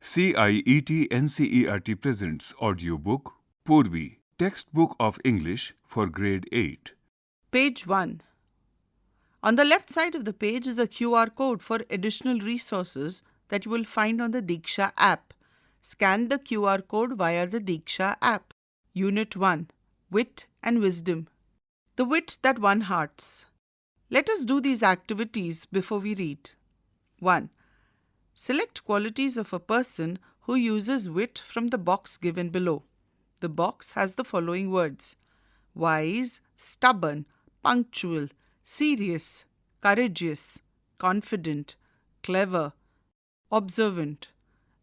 CIET NCERT presents audiobook Poorvi, textbook of English for grade 8. Page 1. On the left side of the page is a QR code for additional resources that you will find on the Diksha app. Scan the QR code via the Diksha app. Unit 1. Wit and Wisdom. The wit that won hearts. Let us do these activities before we read. 1. Select qualities of a person who uses wit from the box given below. The box has the following words: wise, stubborn, punctual, serious, courageous, confident, clever, observant,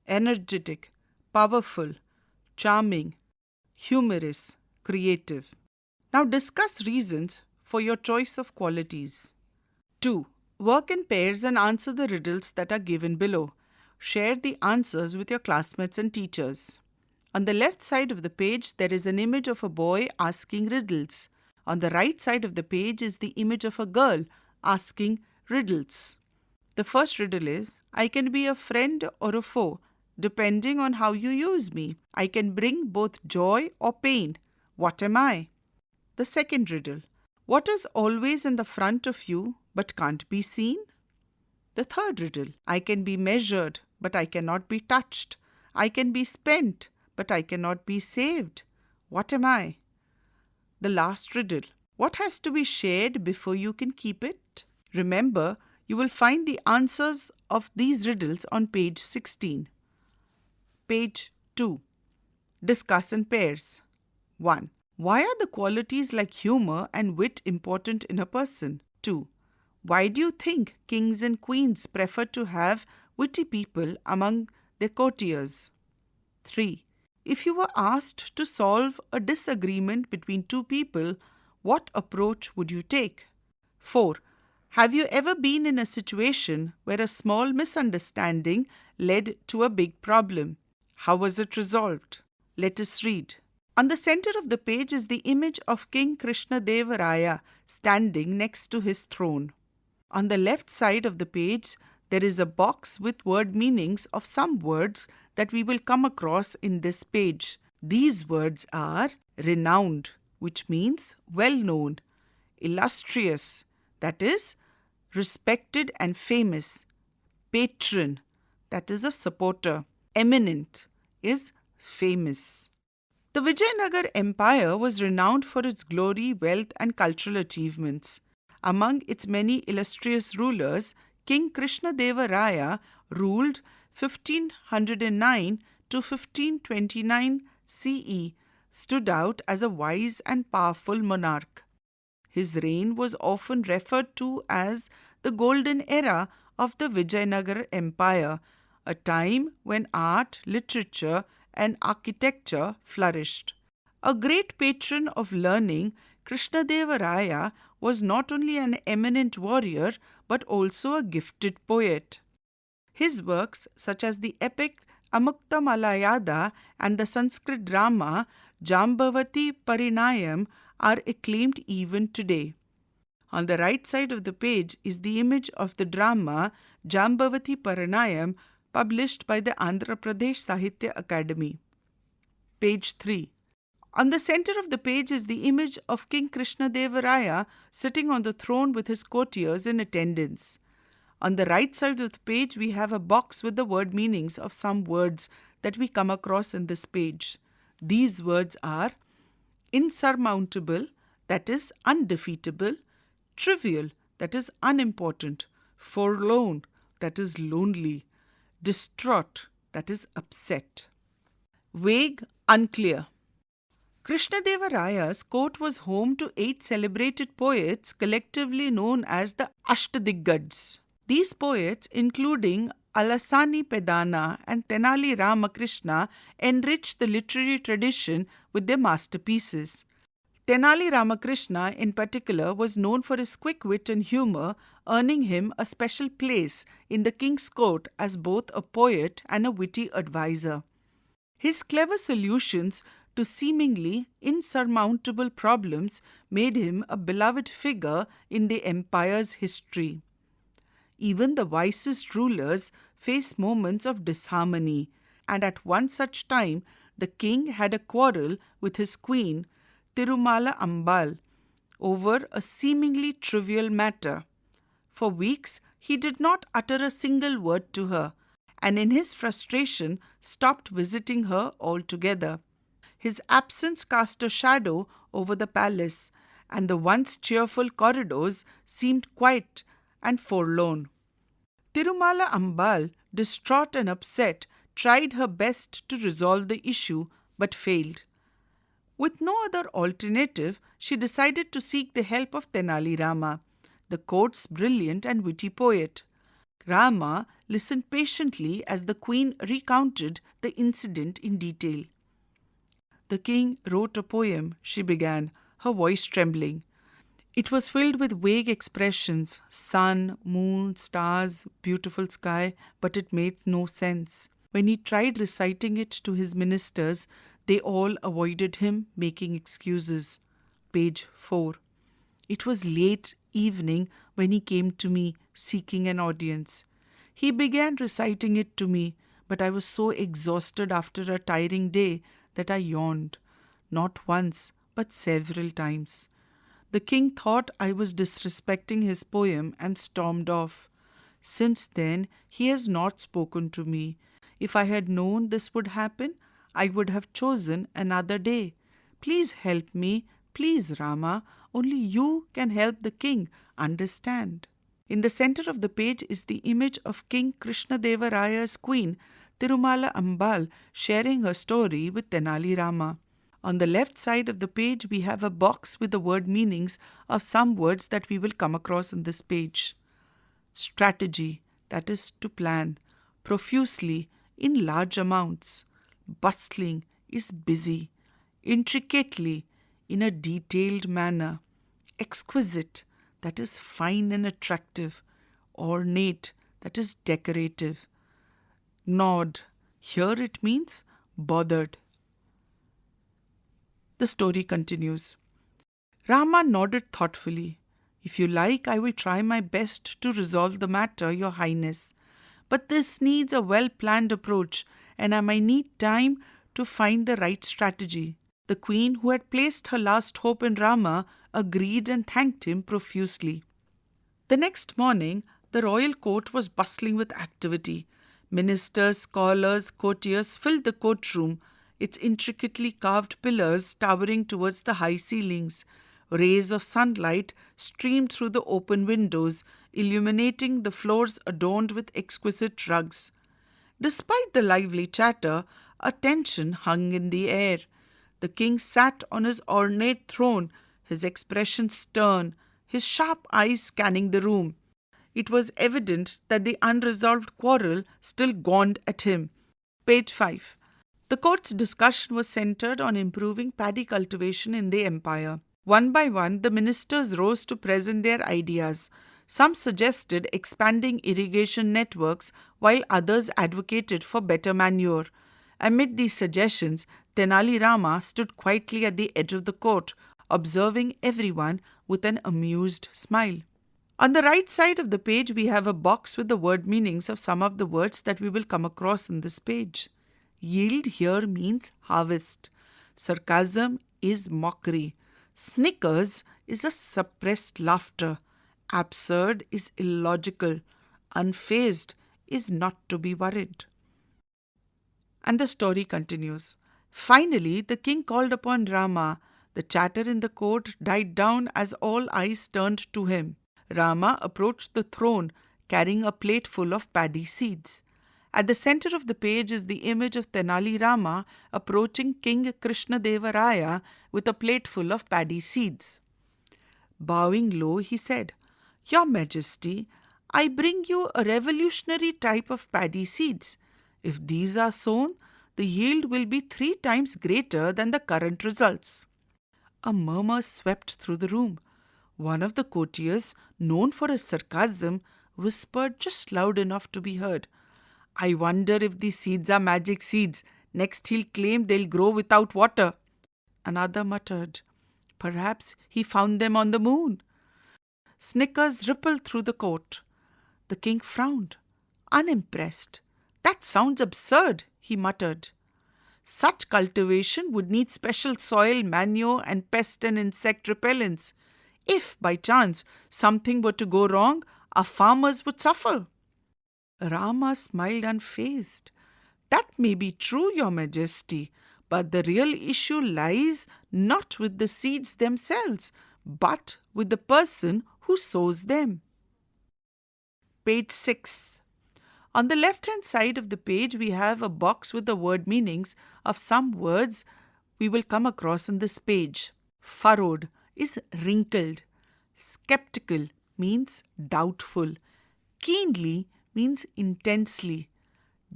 energetic, powerful, charming, humorous, creative. Now discuss reasons for your choice of qualities. 2. Work in pairs and answer the riddles that are given below. Share the answers with your classmates and teachers. On the left side of the page, there is an image of a boy asking riddles. On the right side of the page is the image of a girl asking riddles. The first riddle is, I can be a friend or a foe, depending on how you use me. I can bring both joy or pain. What am I? The second riddle, what is always in the front of you but can't be seen? The third riddle, I can be measured but I cannot be touched. I can be spent but I cannot be saved. What am I? The last riddle, what has to be shared before you can keep it? Remember, you will find the answers of these riddles on page 16. Page 2. Discuss in pairs. 1. Why are the qualities like humor and wit important in a person? 2. Why do you think kings and queens prefer to have witty people among their courtiers? 3. If you were asked to solve a disagreement between two people, what approach would you take? 4. Have you ever been in a situation where a small misunderstanding led to a big problem? How was it resolved? Let us read. On the center of the page is the image of King Krishnadeva Raya standing next to his throne. On the left side of the page, there is a box with word meanings of some words that we will come across in this page. These words are renowned, which means well-known, illustrious, that is, respected and famous, patron, that is a supporter, eminent, is famous. The Vijayanagar Empire was renowned for its glory, wealth, and cultural achievements. Among its many illustrious rulers, King Krishnadeva Raya ruled 1509 to 1529 CE, stood out as a wise and powerful monarch. His reign was often referred to as the golden era of the Vijayanagar Empire, a time when art, literature, and architecture flourished. A great patron of learning, Krishnadeva Raya was not only an eminent warrior but also a gifted poet. His works, such as the epic Amukta and the Sanskrit drama Jambavati Parinayam, are acclaimed even today. On the right side of the page is the image of the drama Jambavati Parinayam, published by the Andhra Pradesh Sahitya Academy. Page 3. On the center of the page is the image of King Krishnadeva Raya sitting on the throne with his courtiers in attendance. On the right side of the page, we have a box with the word meanings of some words that we come across in this page. These words are insurmountable, that is undefeatable, trivial, that is unimportant, forlorn, that is lonely, distraught, that is upset. Vague, unclear. Krishnadeva Raya's court was home to 8 celebrated poets collectively known as the Ashtadiggajs. These poets, including Alasani Pedana and Tenali Ramakrishna, enriched the literary tradition with their masterpieces. Tenali Ramakrishna, in particular, was known for his quick wit and humor, earning him a special place in the king's court as both a poet and a witty advisor. His clever solutions to seemingly insurmountable problems made him a beloved figure in the empire's history. Even the wisest rulers face moments of disharmony. and at one such time the king had a quarrel with his queen, Tirumala Ambal, over a seemingly trivial matter. For weeks he did not utter a single word to her, and in his frustration stopped visiting her altogether. His absence cast a shadow over the palace, and the once cheerful corridors seemed quiet and forlorn. Tirumala Ambal, distraught and upset, tried her best to resolve the issue but failed. With no other alternative, she decided to seek the help of Tenali Rama, the court's brilliant and witty poet. Rama listened patiently as the queen recounted the incident in detail. "The king wrote a poem," she began, her voice trembling. "It was filled with vague expressions, sun, moon, stars, beautiful sky, but it made no sense. When he tried reciting it to his ministers, they all avoided him, making excuses." Page 4. "It was late evening when he came to me, seeking an audience. He began reciting it to me, but I was so exhausted after a tiring day that I yawned, not once, but several times. The king thought I was disrespecting his poem and stormed off. Since then, he has not spoken to me. If I had known this would happen, I would have chosen another day. Please help me, please, Rama. Only you can help the king understand." In the center of the page is the image of King Krishnadeva Raya's queen, Tirumala Ambal, sharing her story with Tenali Rama. On the left side of the page, we have a box with the word meanings of some words that we will come across in this page. Strategy, that is to plan. Profusely, in large amounts. Bustling is busy. Intricately, in a detailed manner. Exquisite, that is fine and attractive. Ornate, that is decorative. Gnawed, here it means bothered. The story continues. Rama nodded thoughtfully. "If you like, I will try my best to resolve the matter, Your Highness. But this needs a well-planned approach, and I might need time to find the right strategy." The queen, who had placed her last hope in Rama, agreed and thanked him profusely. The next morning, the royal court was bustling with activity. Ministers, scholars, courtiers filled the courtroom, its intricately carved pillars towering towards the high ceilings. Rays of sunlight streamed through the open windows, illuminating the floors adorned with exquisite rugs. Despite the lively chatter, a tension hung in the air. The king sat on his ornate throne, his expression stern, his sharp eyes scanning the room. It was evident that the unresolved quarrel still yawned at him. Page 5. The court's discussion was centered on improving paddy cultivation in the empire. One by one, the ministers rose to present their ideas. Some suggested expanding irrigation networks, while others advocated for better manure. Amid these suggestions, Tenali Rama stood quietly at the edge of the court, observing everyone with an amused smile. On the right side of the page, we have a box with the word meanings of some of the words that we will come across in this page. Yield here means harvest. Sarcasm is mockery. Snickers is a suppressed laughter. Absurd is illogical. Unfazed is not to be worried. And the story continues. Finally, the king called upon Rama. The chatter in the court died down as all eyes turned to him. Rama approached the throne, carrying a plate full of paddy seeds. At the center of the page is the image of Tenali Rama approaching King Krishnadeva Raya with a plate full of paddy seeds. Bowing low, he said, "Your Majesty, I bring you a revolutionary type of paddy seeds. If these are sown, the yield will be 3 times greater than the current results." A murmur swept through the room. One of the courtiers, known for his sarcasm, whispered just loud enough to be heard, "I wonder if these seeds are magic seeds. Next he'll claim they'll grow without water." Another muttered, "Perhaps he found them on the moon." Snickers rippled through the court. The king frowned, unimpressed. "That sounds absurd," he muttered. Such cultivation would need special soil, manure, and pest and insect repellents. If, by chance, something were to go wrong, our farmers would suffer. Rama smiled unfazed. That may be true, Your Majesty, but the real issue lies not with the seeds themselves, but with the person who sows them. Page 6. On the left-hand side of the page, we have a box with the word meanings of some words we will come across in this page. Furrowed is wrinkled. Skeptical means doubtful. Keenly means intensely.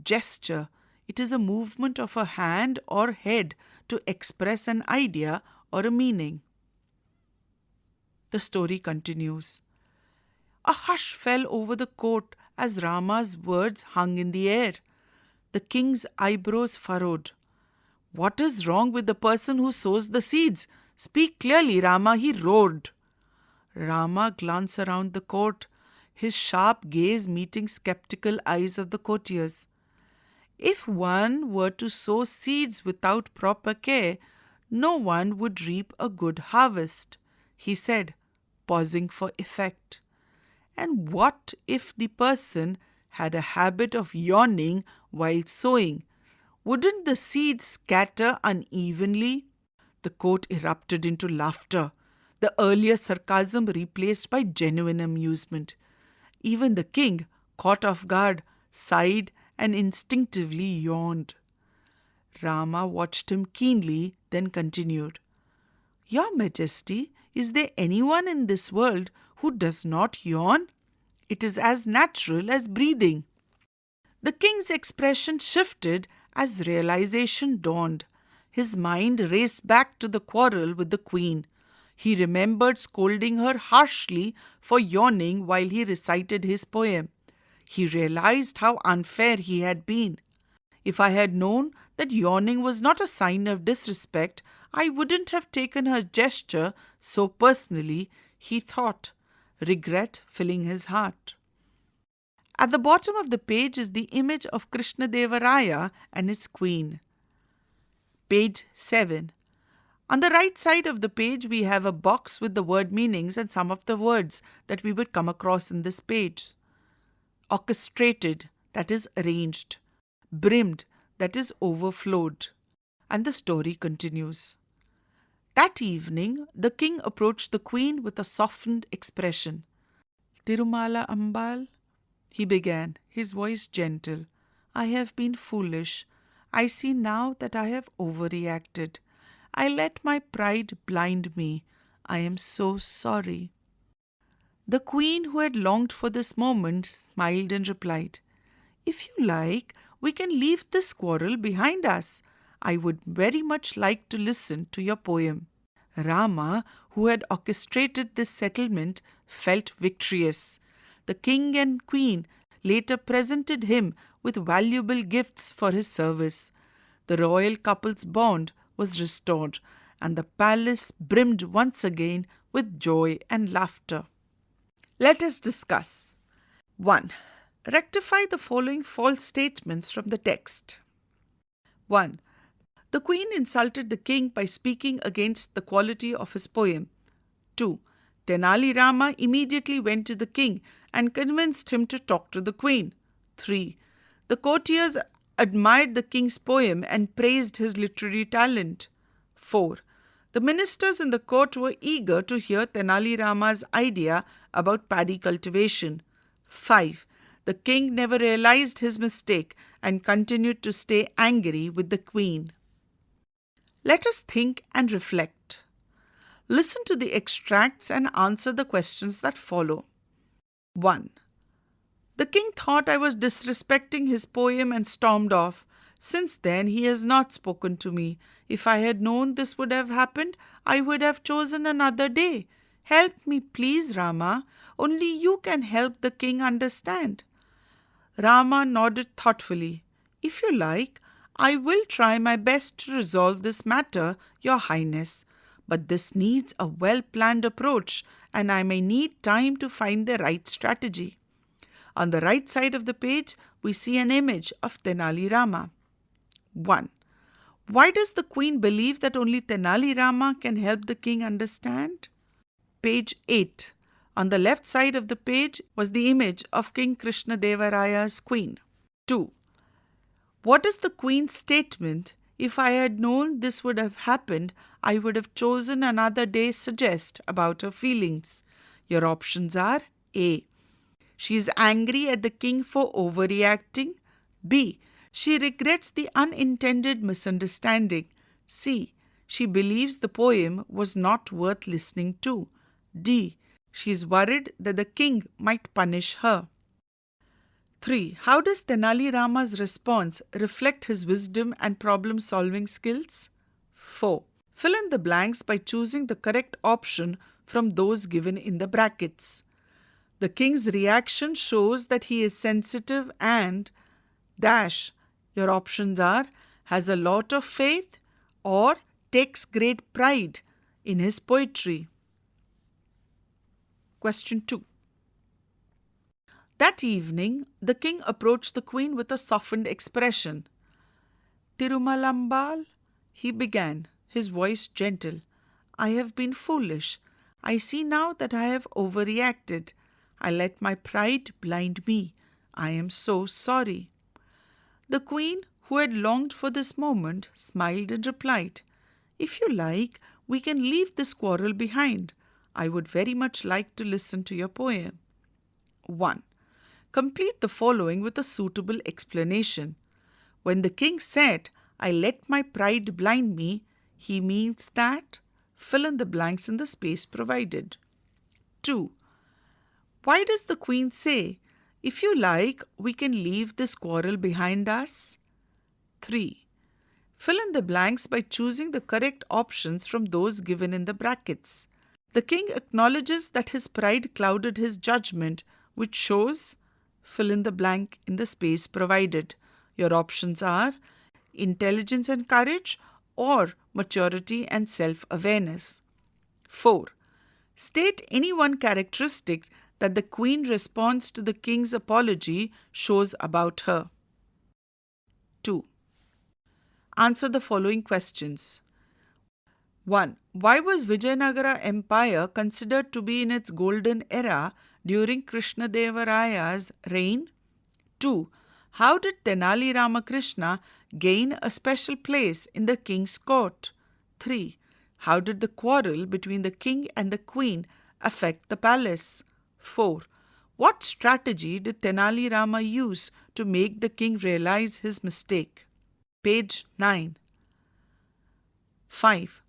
Gesture, it is a movement of a hand or head to express an idea or a meaning. The story continues. A hush fell over the court as Rama's words hung in the air. The king's eyebrows furrowed. What is wrong with the person who sows the seeds? Speak clearly, Rama, he roared. Rama glanced around the court, his sharp gaze meeting skeptical eyes of the courtiers. If one were to sow seeds without proper care, no one would reap a good harvest, he said, pausing for effect. And what if the person had a habit of yawning while sowing? Wouldn't the seeds scatter unevenly? The court erupted into laughter, the earlier sarcasm replaced by genuine amusement. Even the king, caught off guard, sighed and instinctively yawned. Rama watched him keenly, then continued, Your Majesty, is there anyone in this world who does not yawn? It is as natural as breathing. The king's expression shifted as realization dawned. His mind raced back to the quarrel with the queen. He remembered scolding her harshly for yawning while he recited his poem. He realized how unfair he had been. If I had known that yawning was not a sign of disrespect, I wouldn't have taken her gesture so personally, he thought, regret filling his heart. At the bottom of the page is the image of Krishnadeva Raya and his queen. Page 7. On the right side of the page, we have a box with the word meanings and some of the words that we would come across in this page. Orchestrated, that is arranged. Brimmed, that is overflowed. And the story continues. That evening, the king approached the queen with a softened expression. Tirumala Ambal, he began, his voice gentle. I have been foolish. I see now that I have overreacted. I let my pride blind me. I am so sorry. The queen, who had longed for this moment, smiled and replied, If you like, we can leave this quarrel behind us. I would very much like to listen to your poem. Rama, who had orchestrated this settlement, felt victorious. The king and queen later presented him with valuable gifts for his service. The royal couple's bond was restored, and the palace brimmed once again with joy and laughter. Let us discuss. 1. Rectify the following false statements from the text. 1. The queen insulted the king by speaking against the quality of his poem. 2. Tenali Rama immediately went to the king and convinced him to talk to the queen. 3. The courtiers admired the king's poem and praised his literary talent. 4. The ministers in the court were eager to hear Tenali Rama's idea about paddy cultivation. 5. The king never realized his mistake and continued to stay angry with the queen. Let us think and reflect. Listen to the extracts and answer the questions that follow. 1. The king thought I was disrespecting his poem and stormed off. Since then, he has not spoken to me. If I had known this would have happened, I would have chosen another day. Help me, please, Rama. Only you can help the king understand. Rama nodded thoughtfully. If you like, I will try my best to resolve this matter, Your Highness. But this needs a well-planned approach, and I may need time to find the right strategy. On the right side of the page, we see an image of Tenali Rama. 1. Why does the queen believe that only Tenali Rama can help the king understand? Page 8. On the left side of the page was the image of King Krishna Deva Raya's queen. 2. What is the queen's statement? If I had known this would have happened, I would have chosen another day suggest about her feelings. Your options are A. She is angry at the king for overreacting. B. She regrets the unintended misunderstanding. C. She believes the poem was not worth listening to. D. She is worried that the king might punish her. 3. How does Tenali Rama's response reflect his wisdom and problem-solving skills? 4. Fill in the blanks by choosing the correct option from those given in the brackets. The king's reaction shows that he is sensitive and dash. Your options are has a lot of faith or takes great pride in his poetry. Question 2. That evening, the king approached the queen with a softened expression. Tirumalambal, he began, his voice gentle. I have been foolish. I see now that I have overreacted. I let my pride blind me. I am so sorry. The queen, who had longed for this moment, smiled and replied, If you like, we can leave this quarrel behind. I would very much like to listen to your poem. 1. Complete the following with a suitable explanation. When the king said, I let my pride blind me, he means that fill in the blanks in the space provided. 2. Why does the queen say, if you like, we can leave this quarrel behind us? 3. Fill in the blanks by choosing the correct options from those given in the brackets. The king acknowledges that his pride clouded his judgment, which shows fill in the blank in the space provided. Your options are intelligence and courage or maturity and self-awareness. 4. State any one characteristic that the queen response to the king's apology shows about her. 2. Answer the following questions. 1. Why was Vijayanagara Empire considered to be in its golden era during Krishna Deva Raya's reign? 2. How did Tenali Ramakrishna gain a special place in the king's court? 3. How did the quarrel between the king and the queen affect the palace? 4. What strategy did Tenali Rama use to make the king realize his mistake? Page 9. 5.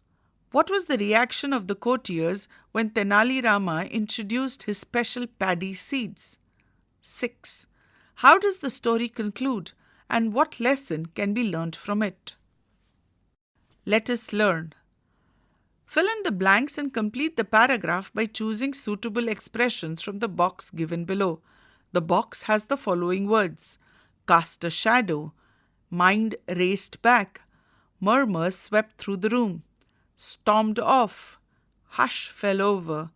What was the reaction of the courtiers when Tenali Rama introduced his special paddy seeds? 6. How does the story conclude and what lesson can be learnt from it? Let us learn. Fill in the blanks and complete the paragraph by choosing suitable expressions from the box given below. The box has the following words: cast a shadow, mind raced back, murmurs swept through the room, stormed off, hush fell over,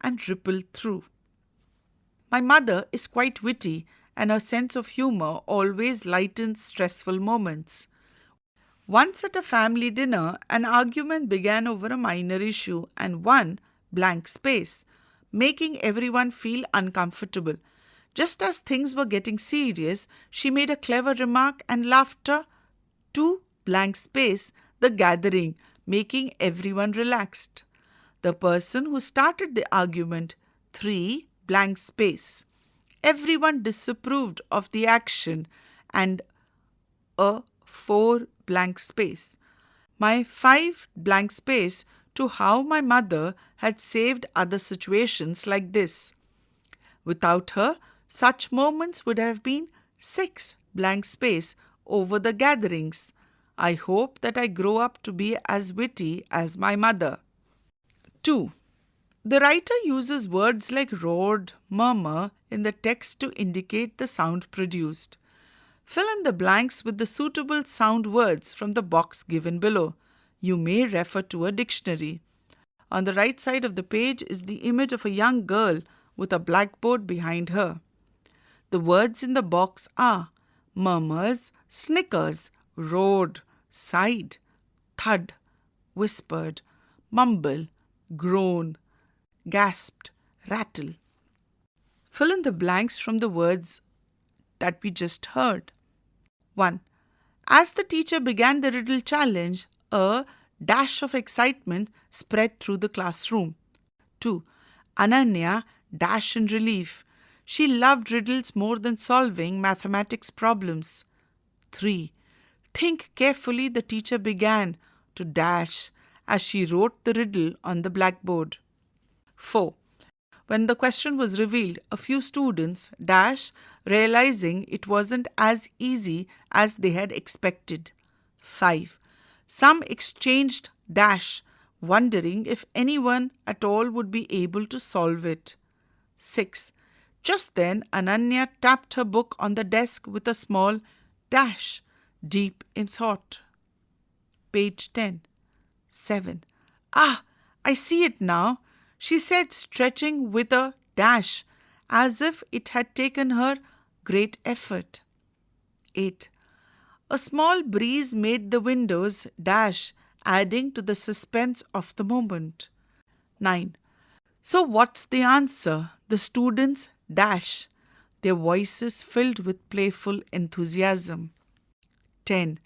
and rippled through. My mother is quite witty, and her sense of humour always lightens stressful moments. Once at a family dinner, an argument began over a minor issue and one blank space, making everyone feel uncomfortable. Just as things were getting serious, she made a clever remark and laughter, 2 blank space, the gathering, making everyone relaxed. The person who started the argument, 3 blank space. Everyone disapproved of the action and a 4 blank space. My 5 blank space to how my mother had saved other situations like this. Without her, such moments would have been 6 blank space over the gatherings. I hope that I grow up to be as witty as my mother. 2. The writer uses words like roared, murmur in the text to indicate the sound produced. Fill in the blanks with the suitable sound words from the box given below. You may refer to a dictionary. On the right side of the page is the image of a young girl with a blackboard behind her. The words in the box are murmurs, snickers, roared, sighed, thud, whispered, mumble, groan, gasped, rattle. Fill in the blanks from the words that we just heard. 1. As the teacher began the riddle challenge, a dash of excitement spread through the classroom. 2. Ananya dashed in relief. She loved riddles more than solving mathematics problems. 3. Think carefully, the teacher began to dash as she wrote the riddle on the blackboard. 4. When the question was revealed, a few students dashed, realizing it wasn't as easy as they had expected. 5. Some exchanged dash, wondering if anyone at all would be able to solve it. 6. Just then, Ananya tapped her book on the desk with a small dash, deep in thought. Page 10. 7. Ah, I see it now, she said, stretching with a dash, as if it had taken her great effort. 8. A small breeze made the windows dash, adding to the suspense of the moment. 9. So what's the answer? The students dash, their voices filled with playful enthusiasm. 10.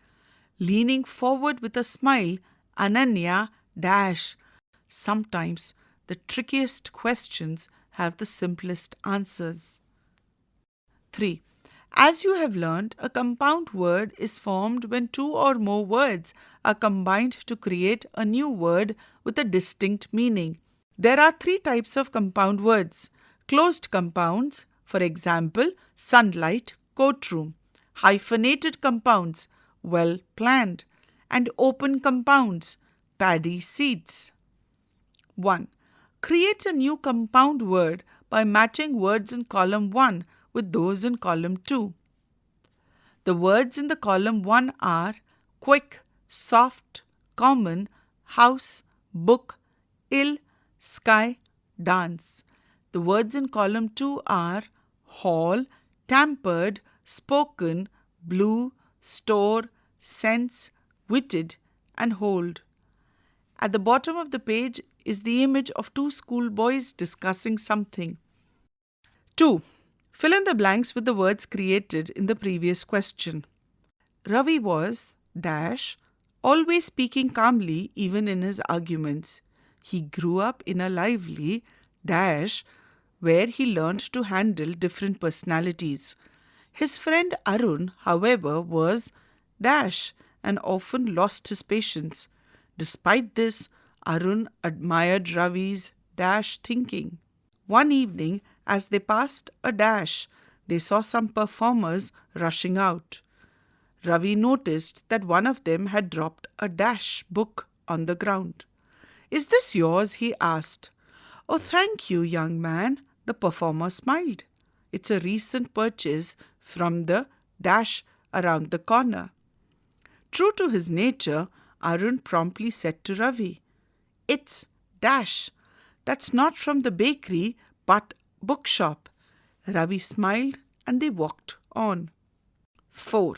Leaning forward with a smile, Ananya dash. Sometimes the trickiest questions have the simplest answers. 3. As you have learned, a compound word is formed when two or more words are combined to create a new word with a distinct meaning. There are 3 types of compound words. Closed compounds, for example, sunlight, courtroom. Hyphenated compounds, well planned. And open compounds, paddy seeds. 1. Create a new compound word by matching words in column 1 with those in column 2. The words in the column 1 are quick, soft, common, house, book, ill, sky, dance. The words in column 2 are hall, tampered, spoken, blue, store, sense, witted, and hold. At the bottom of the page is the image of 2 schoolboys discussing something. 2. Fill in the blanks with the words created in the previous question. Ravi was dash, always speaking calmly even in his arguments. He grew up in a lively dash where he learned to handle different personalities. His friend Arun, however, was dash and often lost his patience. Despite this, Arun admired Ravi's dash thinking. One evening, as they passed a dash, they saw some performers rushing out. Ravi noticed that one of them had dropped a dash book on the ground. "Is this yours?" he asked. "Oh, thank you, young man," the performer smiled. "It's a recent purchase from the dash around the corner." True to his nature, Arun promptly said to Ravi, "It's dash. That's not from the bakery, but bookshop." Ravi smiled and they walked on. 4.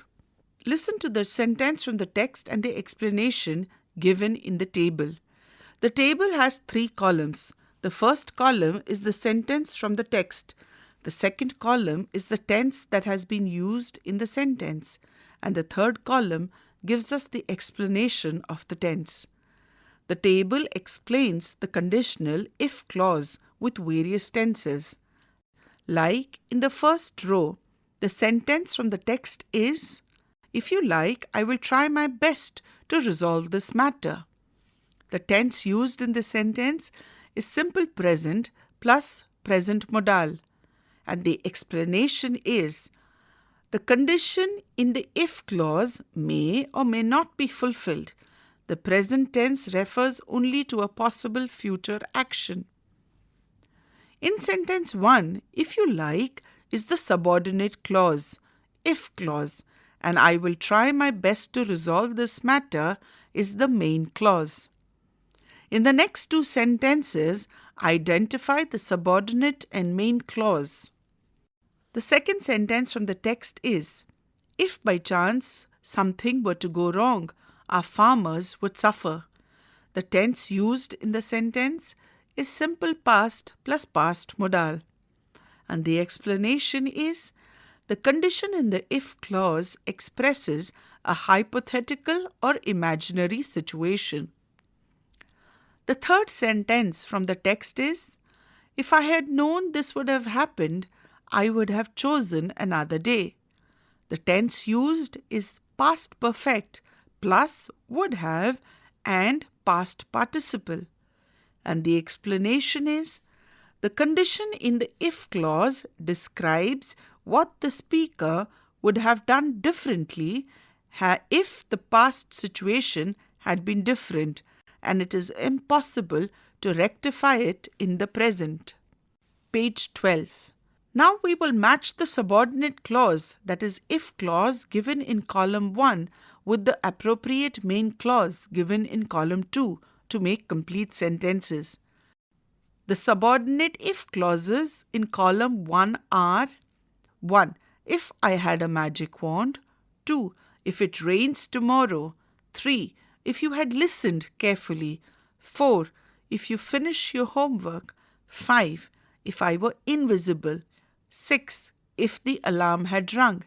Listen to the sentence from the text and the explanation given in the table. The table has 3 columns. The first column is the sentence from the text. The second column is the tense that has been used in the sentence. And the third column gives us the explanation of the tense. The table explains the conditional if clause with various tenses. Like in the first row, the sentence from the text is, "If you like, I will try my best to resolve this matter." The tense used in the sentence is simple present plus present modal. And the explanation is, the condition in the if clause may or may not be fulfilled. The present tense refers only to a possible future action. In sentence 1, "if you like" is the subordinate clause, if clause, and "I will try my best to resolve this matter" is the main clause. In the next 2 sentences, identify the subordinate and main clause. The second sentence from the text is, "If by chance something were to go wrong, our farmers would suffer. The tense used in the sentence is simple past plus past modal. And the explanation is the condition in the if clause expresses a hypothetical or imaginary situation. The third sentence from the text is, if I had known this would have happened, I would have chosen another day. The tense used is past perfect plus would have and past participle. And the explanation is, the condition in the if clause describes what the speaker would have done differently if the past situation had been different, and it is impossible to rectify it in the present. Page 12. Now we will match the subordinate clause, that is if clause given in column 1 with the appropriate main clause given in column 2 to make complete sentences. The subordinate if clauses in column 1 are 1. If I had a magic wand. 2. If it rains tomorrow. 3. If you had listened carefully. 4. If you finish your homework. 5. If I were invisible. 6. If the alarm had rung.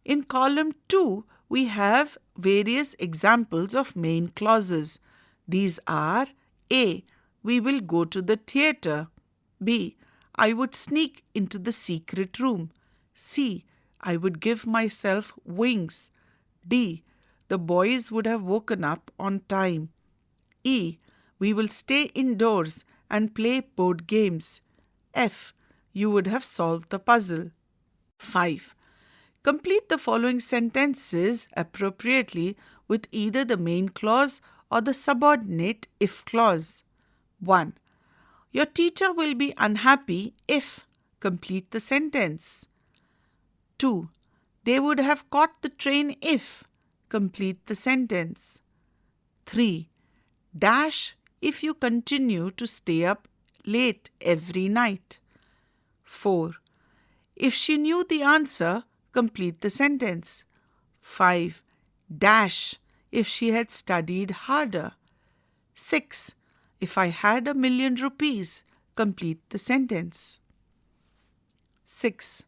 In column 2, we have various examples of main clauses. These are A. We will go to the theatre. B. I would sneak into the secret room. C. I would give myself wings. D. The boys would have woken up on time. E. We will stay indoors and play board games. F. You would have solved the puzzle. 5. Complete the following sentences appropriately with either the main clause or the subordinate if clause. 1. Your teacher will be unhappy if. Complete the sentence. 2. They would have caught the train if. Complete the sentence. 3. Dash if you continue to stay up late every night. 4. If she knew the answer, complete the sentence. 5. Dash if she had studied harder. 6. If I had ₹1,000,000, complete the sentence. 6.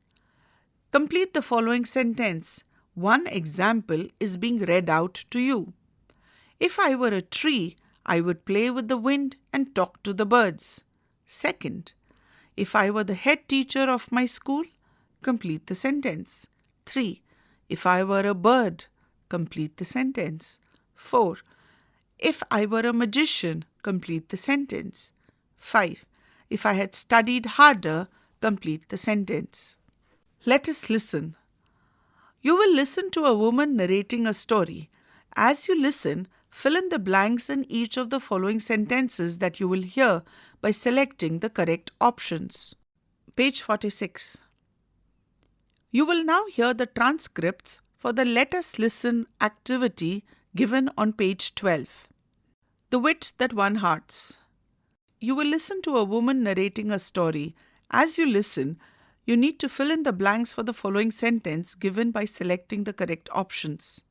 Complete the following sentence. One example is being read out to you. If I were a tree, I would play with the wind and talk to the birds. Second, if I were the head teacher of my school, complete the sentence. 3. If I were a bird, complete the sentence. 4. If I were a magician, complete the sentence. 5. If I had studied harder, complete the sentence. Let us listen. You will listen to a woman narrating a story. As you listen, fill in the blanks in each of the following sentences that you will hear by selecting the correct options. Page 46. You will now hear the transcripts for the Let Us Listen activity given on page 12. The Wit That Won Hearts. You will listen to a woman narrating a story. As you listen, you need to fill in the blanks for the following sentence given by selecting the correct options.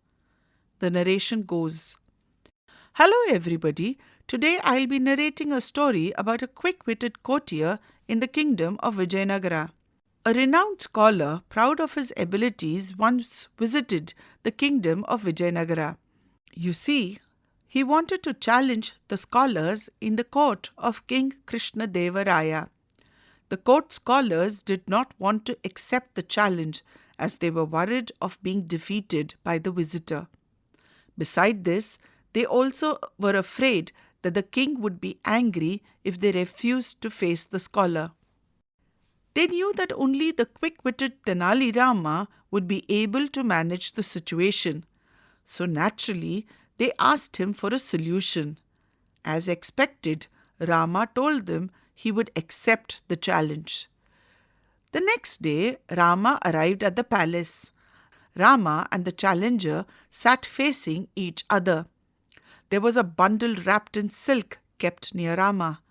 The narration goes, Hello everybody, today I'll be narrating a story about a quick-witted courtier in the kingdom of Vijayanagara. A renowned scholar, proud of his abilities, once visited the kingdom of Vijayanagara. You see, he wanted to challenge the scholars in the court of King Krishnadeva Raya. The court scholars did not want to accept the challenge as they were worried of being defeated by the visitor. Beside this, they also were afraid that the king would be angry if they refused to face the scholar. They knew that only the quick-witted Tenali Rama would be able to manage the situation. So naturally, they asked him for a solution. As expected, Rama told them he would accept the challenge. The next day, Rama arrived at the palace. Rama and the challenger sat facing each other. There was a bundle wrapped in silk kept near Rama.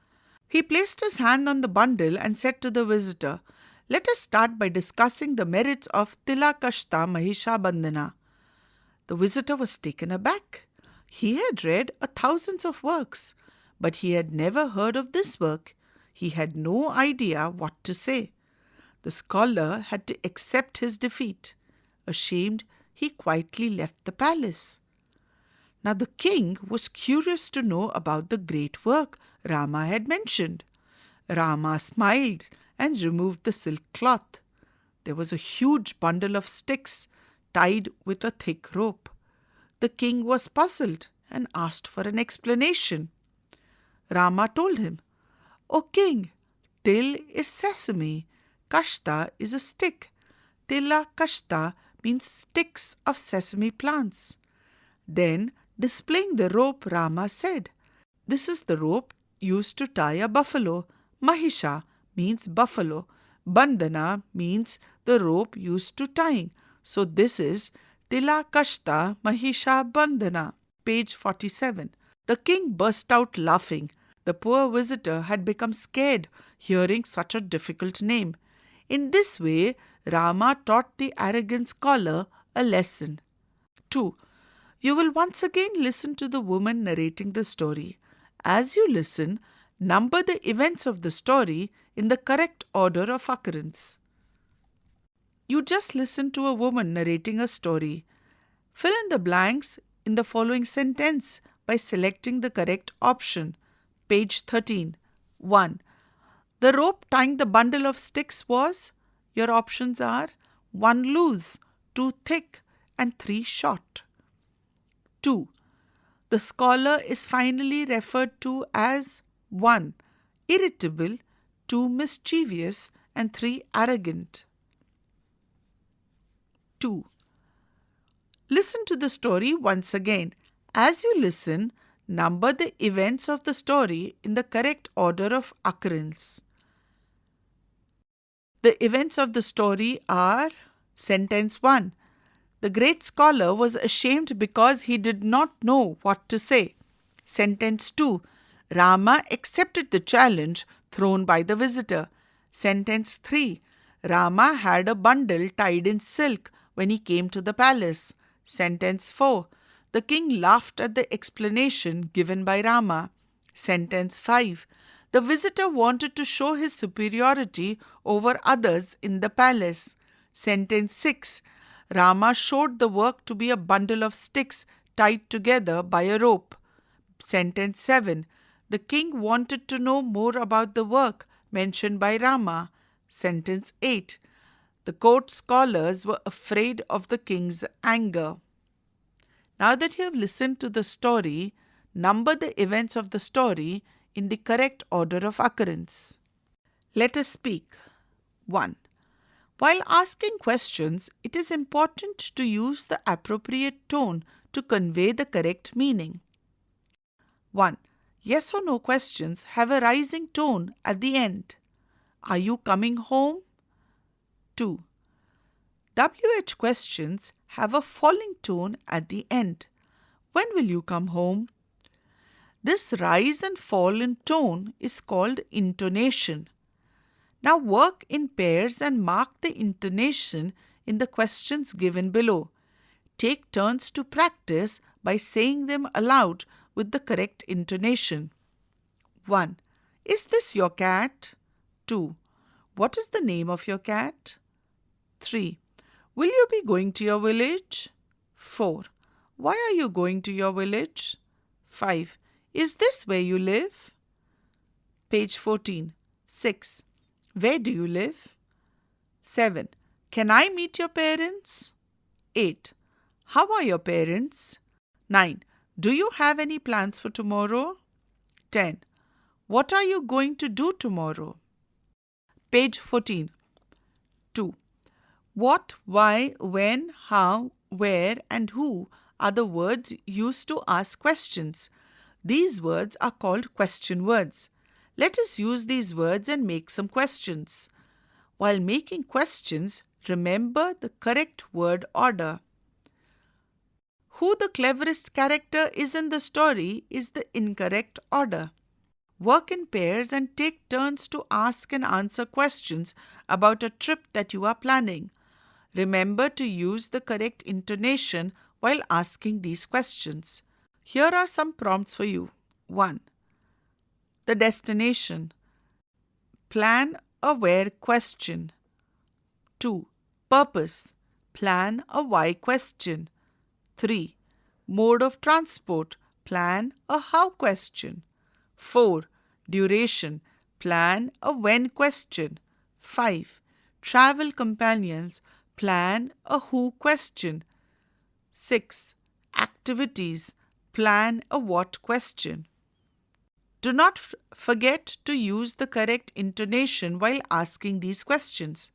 He placed his hand on the bundle and said to the visitor, Let us start by discussing the merits of Tilakashta Mahishabandhana. The visitor was taken aback. He had read thousands of works, but he had never heard of this work. He had no idea what to say. The scholar had to accept his defeat. Ashamed, he quietly left the palace. Now the king was curious to know about the great work Rama had mentioned. Rama smiled and removed the silk cloth. There was a huge bundle of sticks tied with a thick rope. The king was puzzled and asked for an explanation. Rama told him, "O king, til is sesame, kashta is a stick. Tila kashta means sticks of sesame plants." Then, displaying the rope, Rama said, "This is the rope used to tie a buffalo. Mahisha means buffalo. Bandhana means the rope used to tying. So this is Tila Kashta Mahisha Bandhana." Page 47. The king burst out laughing. The poor visitor had become scared hearing such a difficult name. In this way, Rama taught the arrogant scholar a lesson. 2. You will once again listen to the woman narrating the story. As you listen, number the events of the story in the correct order of occurrence. You just listened to a woman narrating a story. Fill in the blanks in the following sentence by selecting the correct option. Page 13. 1. The rope tying the bundle of sticks was? Your options are 1 loose, 2 thick, and 3 short. 2. The scholar is finally referred to as 1. Irritable, 2. Mischievous, and 3. Arrogant. 2. Listen to the story once again. As you listen, number the events of the story in the correct order of occurrence. The events of the story are: Sentence 1. The great scholar was ashamed because he did not know what to say. Sentence 2. Rama accepted the challenge thrown by the visitor. Sentence 3. Rama had a bundle tied in silk when he came to the palace. Sentence 4. The king laughed at the explanation given by Rama. Sentence 5. The visitor wanted to show his superiority over others in the palace. Sentence 6. Rama showed the work to be a bundle of sticks tied together by a rope. Sentence 7. The king wanted to know more about the work mentioned by Rama. Sentence 8. The court scholars were afraid of the king's anger. Now that you have listened to the story, number the events of the story in the correct order of occurrence. Let us speak. 1. While asking questions, it is important to use the appropriate tone to convey the correct meaning. 1. Yes or no questions have a rising tone at the end. Are you coming home? 2. WH questions have a falling tone at the end. When will you come home? This rise and fall in tone is called intonation. Now work in pairs and mark the intonation in the questions given below. Take turns to practice by saying them aloud with the correct intonation. 1. Is this your cat? 2. What is the name of your cat? 3. Will you be going to your village? 4. Why are you going to your village? 5. Is this where you live? Page 14. 6. Where do you live? 7. Can I meet your parents? 8. How are your parents? 9. Do you have any plans for tomorrow? 10. What are you going to do tomorrow? Page 14. 2. What, why, when, how, where, and who are the words used to ask questions. These words are called question words. Let us use these words and make some questions. While making questions, remember the correct word order. Who the cleverest character is in the story is the incorrect order. Work in pairs and take turns to ask and answer questions about a trip that you are planning. Remember to use the correct intonation while asking these questions. Here are some prompts for you. 1. The destination. Plan a where question. 2. Purpose. Plan a why question. 3. Mode of transport. Plan a how question. 4. Duration. Plan a when question. 5. Travel companions. Plan a who question. 6. Activities. Plan a what question. Do not forget to use the correct intonation while asking these questions.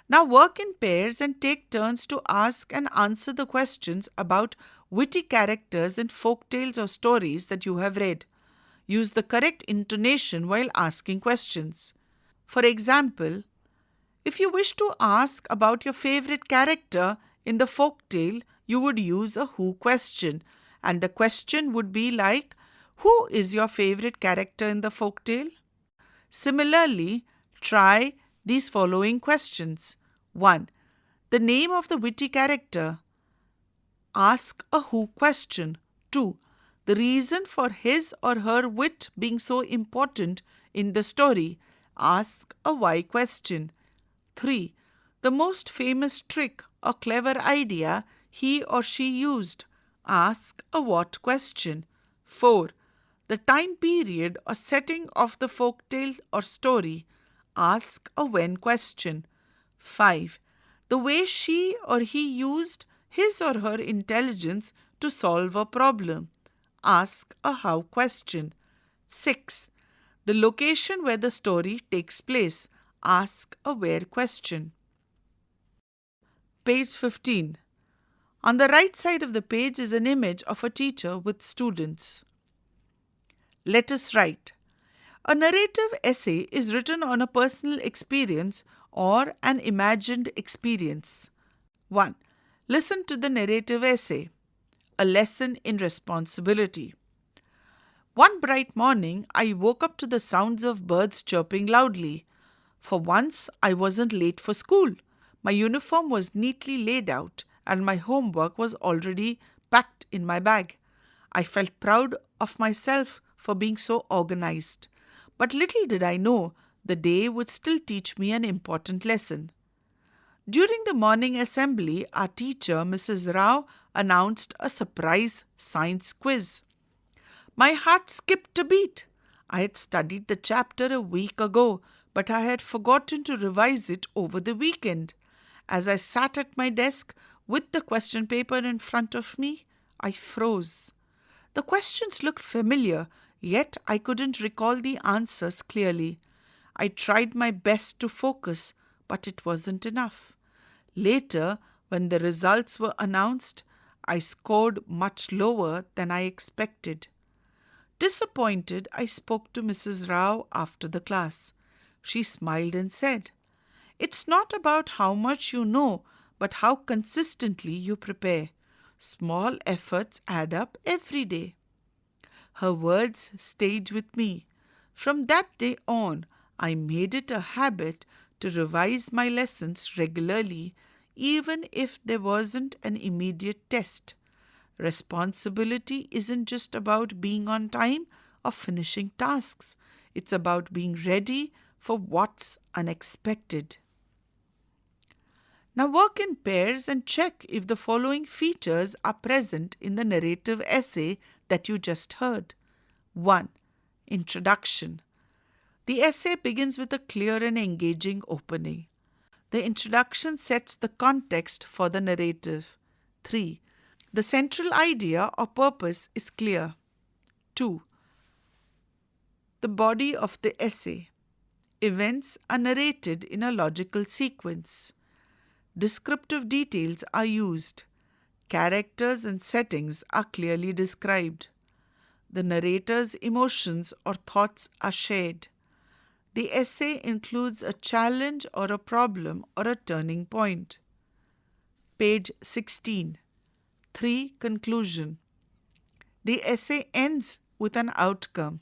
Now work in pairs and take turns to ask and answer the questions about witty characters in folk tales or stories that you have read. Use the correct intonation while asking questions. For example, if you wish to ask about your favorite character in the folk tale, you would use a who question, and the question would be like, who is your favorite character in the folk tale? Similarly, try these following questions. 1. The name of the witty character. Ask a who question. 2. The reason for his or her wit being so important in the story. Ask a why question. 3. The most famous trick or clever idea he or she used. Ask a what question. 4. The time period or setting of the folktale or story. Ask a when question. 5. The way she or he used his or her intelligence to solve a problem. Ask a how question. 6. The location where the story takes place. Ask a where question. Page 15. On the right side of the page is an image of a teacher with students. Let us write. A narrative essay is written on a personal experience or an imagined experience. 1. Listen to the narrative essay. A lesson in responsibility. One bright morning, I woke up to the sounds of birds chirping loudly. For once, I wasn't late for school. My uniform was neatly laid out, and my homework was already packed in my bag. I felt proud of myself for being so organized. But little did I know, the day would still teach me an important lesson. During the morning assembly, our teacher, Mrs. Rao, announced a surprise science quiz. My heart skipped a beat. I had studied the chapter a week ago, but I had forgotten to revise it over the weekend. As I sat at my desk with the question paper in front of me, I froze. The questions looked familiar, yet I couldn't recall the answers clearly. I tried my best to focus, but it wasn't enough. Later, when the results were announced, I scored much lower than I expected. Disappointed, I spoke to Mrs. Rao after the class. She smiled and said, "It's not about how much you know, but how consistently you prepare. Small efforts add up every day." Her words stayed with me. From that day on, I made it a habit to revise my lessons regularly, even if there wasn't an immediate test. Responsibility isn't just about being on time or finishing tasks. It's about being ready for what's unexpected. Now work in pairs and check if the following features are present in the narrative essay that you just heard. 1. Introduction. The essay begins with a clear and engaging opening. The introduction sets the context for the narrative. 3. The central idea or purpose is clear. 2. The body of the essay. Events are narrated in a logical sequence. Descriptive details are used. Characters and settings are clearly described. The narrator's emotions or thoughts are shared. The essay includes a challenge or a problem or a turning point. Page 16. 3. Conclusion. The essay ends with an outcome.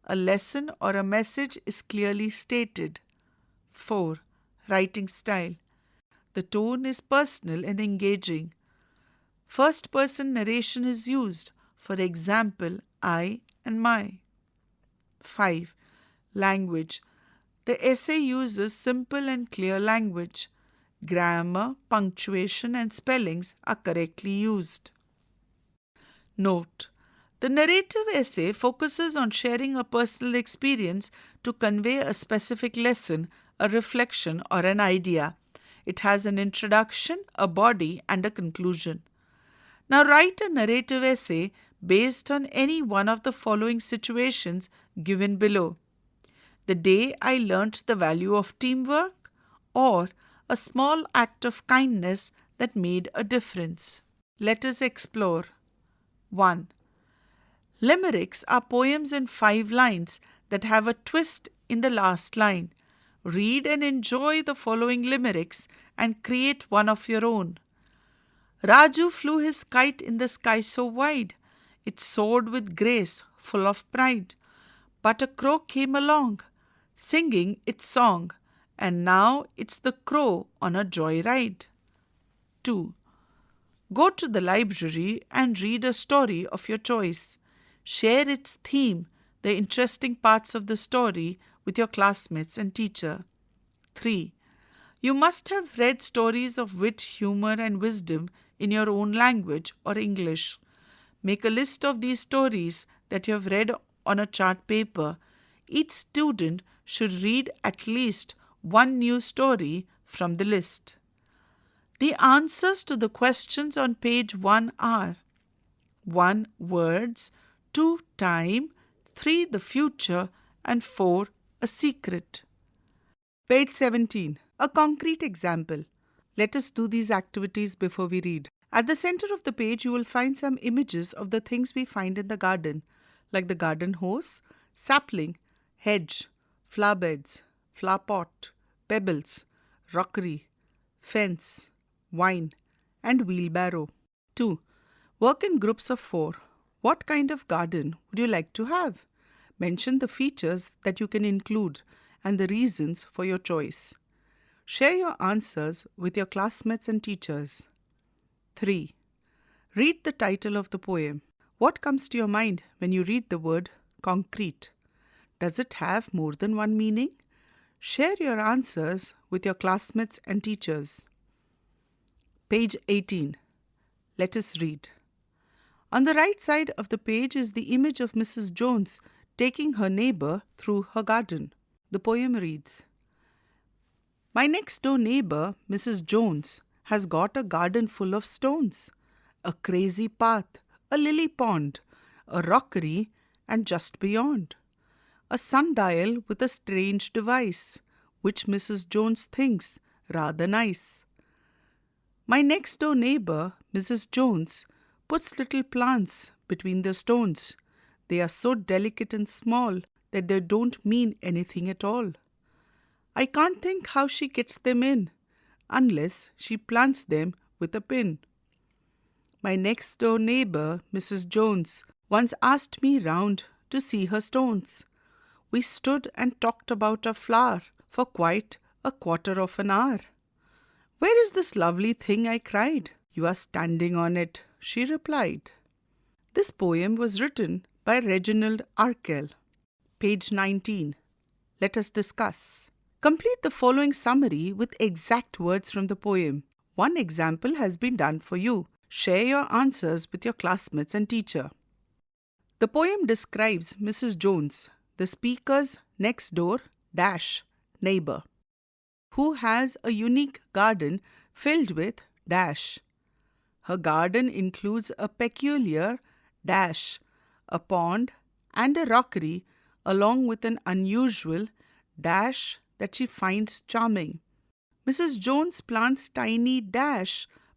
A lesson or a message is clearly stated. 4. Writing style. The tone is personal and engaging. First person narration is used. For example, I and my. 5. Language. The essay uses simple and clear language. Grammar, punctuation, and spellings are correctly used. Note: the narrative essay focuses on sharing a personal experience to convey a specific lesson, a reflection, or an idea. It has an introduction, a body, and a conclusion. Now write a narrative essay based on any one of the following situations given below: the day I learnt the value of teamwork, or a small act of kindness that made a difference. Let us explore. 1. Limericks are poems in 5 lines that have a twist in the last line. Read and enjoy the following limericks and create one of your own. Raju flew his kite in the sky so wide, it soared with grace, full of pride. But a crow came along, singing its song, and now it's the crow on a joyride. 2. Go to the library and read a story of your choice. Share its theme, the interesting parts of the story, with your classmates and teacher. 3. You must have read stories of wit, humor, and wisdom in your own language or English. Make a list of these stories that you have read on a chart paper. Each student should read at least one new story from the list. The answers to the questions on page 1 are: 1. Words, 2. Time, 3. The future, and 4. A secret. Page 17. A concrete example. Let us do these activities before we read. At the center of the page, you will find some images of the things we find in the garden, like the garden hose, sapling, hedge, flower beds, flower pot, pebbles, rockery, fence, vine, and wheelbarrow. 2. Work in groups of 4. What kind of garden would you like to have? Mention the features that you can include and the reasons for your choice. Share your answers with your classmates and teachers. 3. Read the title of the poem. What comes to your mind when you read the word concrete? Does it have more than one meaning? Share your answers with your classmates and teachers. Page 18. Let us read. On the right side of the page is the image of Mrs. Jones taking her neighbor through her garden. The poem reads: My next door neighbor, Mrs. Jones, has got a garden full of stones, a crazy path, a lily pond, a rockery, and just beyond, a sundial with a strange device, which Mrs. Jones thinks rather nice. My next door neighbor, Mrs. Jones, puts little plants between the stones. They are so delicate and small that they don't mean anything at all. I can't think how she gets them in, unless she plants them with a pin. My next door neighbor, Mrs. Jones, once asked me round to see her stones. We stood and talked about a flower for quite a quarter of an hour. Where is this lovely thing? I cried. You are standing on it, she replied. This poem was written by Reginald Arkell. Page 19. Let us discuss. Complete the following summary with exact words from the poem. One example has been done for you. Share your answers with your classmates and teacher. The poem describes Mrs. Jones, the speaker's next door neighbor, who has a unique garden filled with Her garden includes a peculiar a pond and a rockery, along with an unusual that she finds charming. Mrs. Jones plants tiny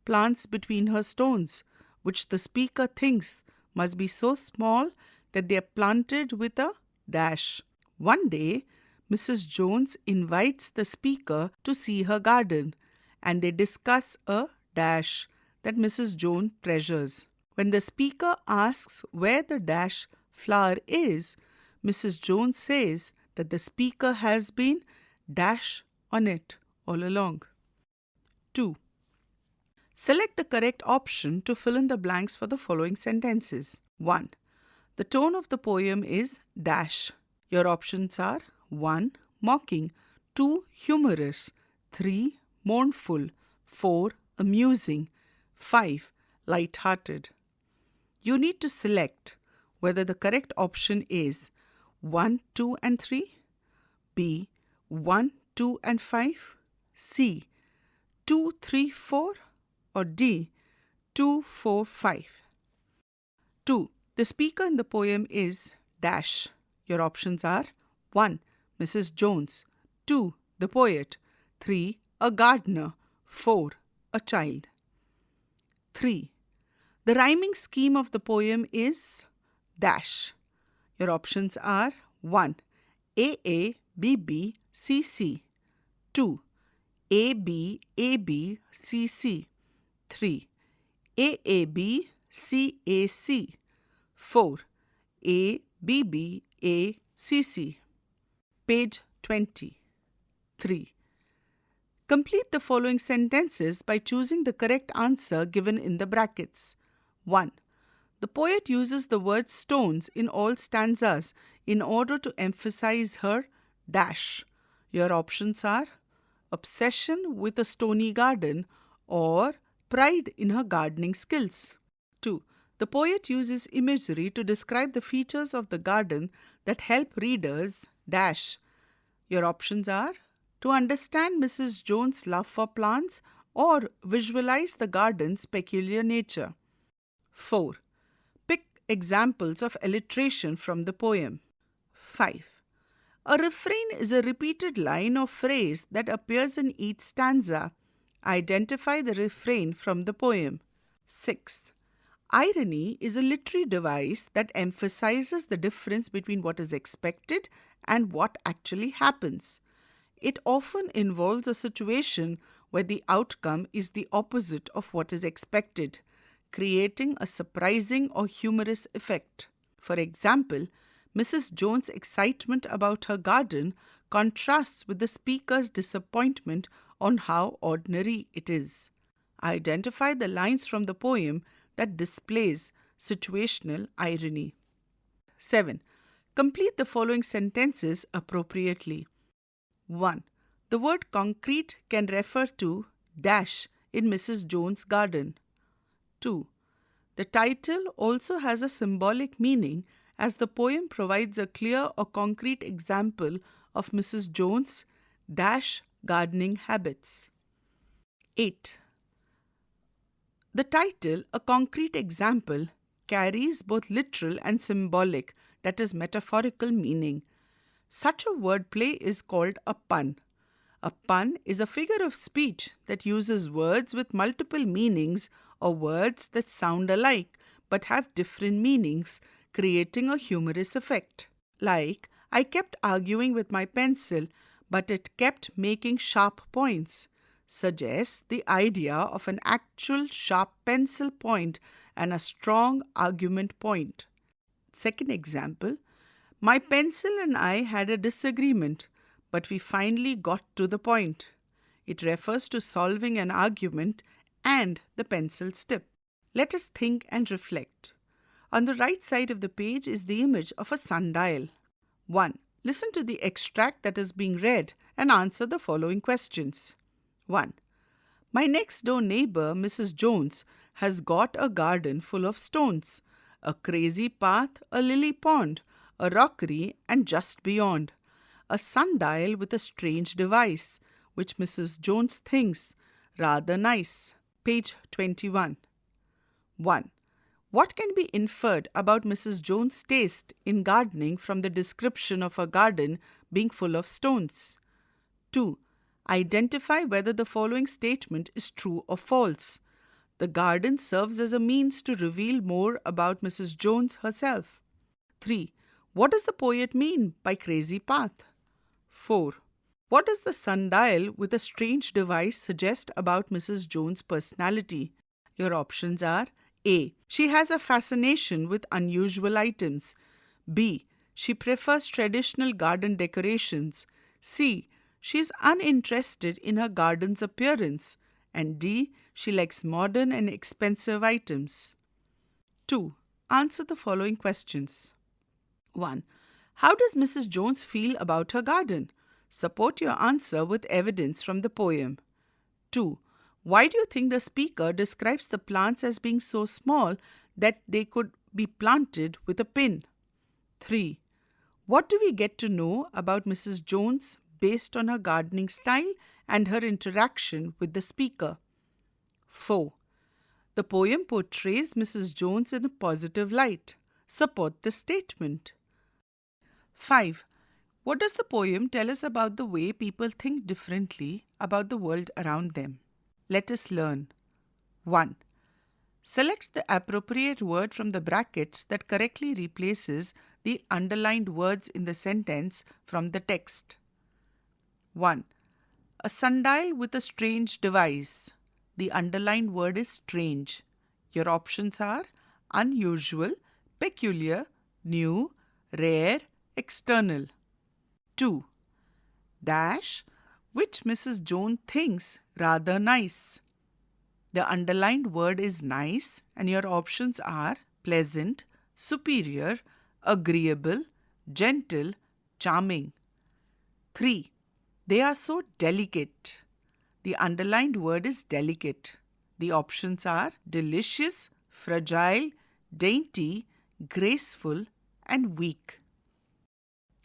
plants between her stones, which the speaker thinks must be so small that they are planted with a One day, Mrs. Jones invites the speaker to see her garden, and they discuss a that Mrs. Jones treasures. When the speaker asks where the flower is, Mrs. Jones says that the speaker has been on it all along. 2. Select the correct option to fill in the blanks for the following sentences. 1. The tone of the poem is dash. Your options are 1. Mocking, 2. Humorous, 3. Mournful, 4. Amusing, 5. Light-hearted. You need to select whether the correct option is 1, 2 and 3, B. 1, 2 and 5, C. 2, 3, 4 or D. 2, 4, 5. 2. The speaker in the poem is dash. Your options are 1. Mrs. Jones, 2. The poet, 3. A gardener, 4. A child. 3. The rhyming scheme of the poem is dash. Your options are 1. AA, BB, CC, 2. AB, AB, CC, 3. AAB, CAC, 4. ABB, ACC. Page 20. 3. Complete the following sentences by choosing the correct answer given in the brackets. 1. The poet uses the word stones in all stanzas in order to emphasize her dash. Your options are obsession with a stony garden or pride in her gardening skills. 2. The poet uses imagery to describe the features of the garden that help readers dash. Your options are to understand Mrs. Jones' love for plants or visualize the garden's peculiar nature. 4. Pick examples of alliteration from the poem. 5. A refrain is a repeated line or phrase that appears in each stanza. Identify the refrain from the poem. 6. Irony is a literary device that emphasizes the difference between what is expected and what actually happens. It often involves a situation where the outcome is the opposite of what is expected, creating a surprising or humorous effect. For example, Mrs. Jones' excitement about her garden contrasts with the speaker's disappointment on how ordinary it is. Identify the lines from the poem that displays situational irony. 7. Complete the following sentences appropriately. 1. The word concrete can refer to dash in Mrs. Jones' garden. 2. The title also has a symbolic meaning as the poem provides a clear or concrete example of Mrs. Jones' dash gardening habits. 8. The title, A Concrete Example, carries both literal and symbolic, that is, metaphorical meaning. Such a wordplay is called a pun. A pun is a figure of speech that uses words with multiple meanings or words that sound alike but have different meanings, creating a humorous effect. Like, I kept arguing with my pencil, but it kept making sharp points, suggests the idea of an actual sharp pencil point and a strong argument point. Second example, my pencil and I had a disagreement, but we finally got to the point. It refers to solving an argument and the pencil's tip. Let us think and reflect. On the right side of the page is the image of a sundial. 1. Listen to the extract that is being read and answer the following questions. 1. My next door neighbor, Mrs. Jones, has got a garden full of stones, a crazy path, a lily pond, a rockery, and just beyond, a sundial with a strange device, which Mrs. Jones thinks rather nice. Page 21. 1. What can be inferred about Mrs. Jones' taste in gardening from the description of her garden being full of stones? 2. Identify whether the following statement is true or false. The garden serves as a means to reveal more about Mrs. Jones herself. 3. What does the poet mean by crazy path? 4. What does the sundial with a strange device suggest about Mrs. Jones' personality? Your options are A. She has a fascination with unusual items. B. She prefers traditional garden decorations. C. She is uninterested in her garden's appearance. And D. She likes modern and expensive items. 2. Answer the following questions. 1. How does Mrs. Jones feel about her garden? Support your answer with evidence from the poem. 2. Why do you think the speaker describes the plants as being so small that they could be planted with a pin? 3. What do we get to know about Mrs. Jones based on her gardening style and her interaction with the speaker? 4. The poem portrays Mrs. Jones in a positive light. Support the statement. 5. What does the poem tell us about the way people think differently about the world around them? Let us learn. 1. Select the appropriate word from the brackets that correctly replaces the underlined words in the sentence from the text. 1. A sundial with a strange device. The underlined word is strange. Your options are unusual, peculiar, new, rare, external. 2. Dash, which Mrs. Jones thinks rather nice. The underlined word is nice and your options are pleasant, superior, agreeable, gentle, charming. 3. They are so delicate. The underlined word is delicate. The options are delicious, fragile, dainty, graceful, and weak.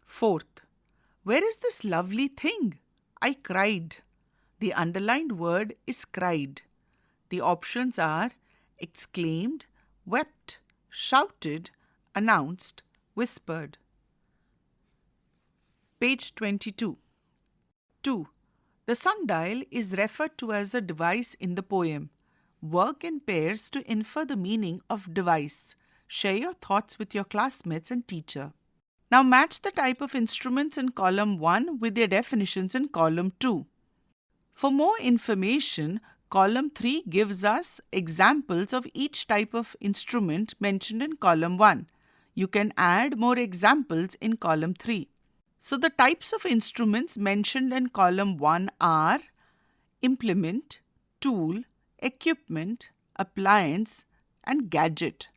4th. Where is this lovely thing? I cried. The underlined word is cried. The options are exclaimed, wept, shouted, announced, whispered. Page 22. 2. The sundial is referred to as a device in the poem. Work in pairs to infer the meaning of device. Share your thoughts with your classmates and teacher. Now match the type of instruments in column 1 with their definitions in column 2. For more information, column 3 gives us examples of each type of instrument mentioned in column 1. You can add more examples in column 3. So the types of instruments mentioned in column 1 are implement, tool, equipment, appliance, and gadget.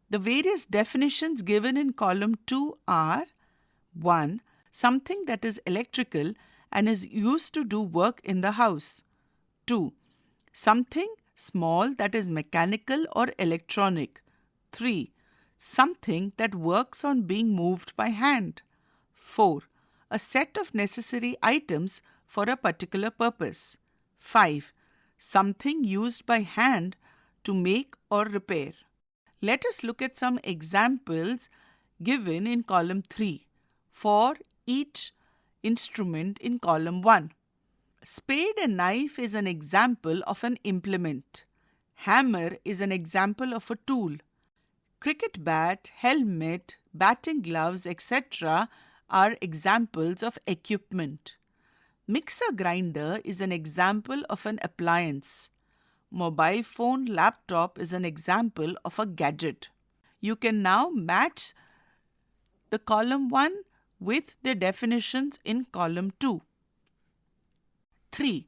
The various definitions given in column 2 are 1. Something that is electrical and is used to do work in the house. 2. Something small that is mechanical or electronic. 3. Something that works on being moved by hand. 4. A set of necessary items for a particular purpose. 5. Something used by hand to make or repair. Let us look at some examples given in column 3 for each instrument in column 1. Spade and knife is an example of an implement. Hammer is an example of a tool. Cricket bat, helmet, batting gloves, etc. are examples of equipment. Mixer grinder is an example of an appliance. Mobile phone, laptop is an example of a gadget. You can now match the column 1 with the definitions in column 2. 3.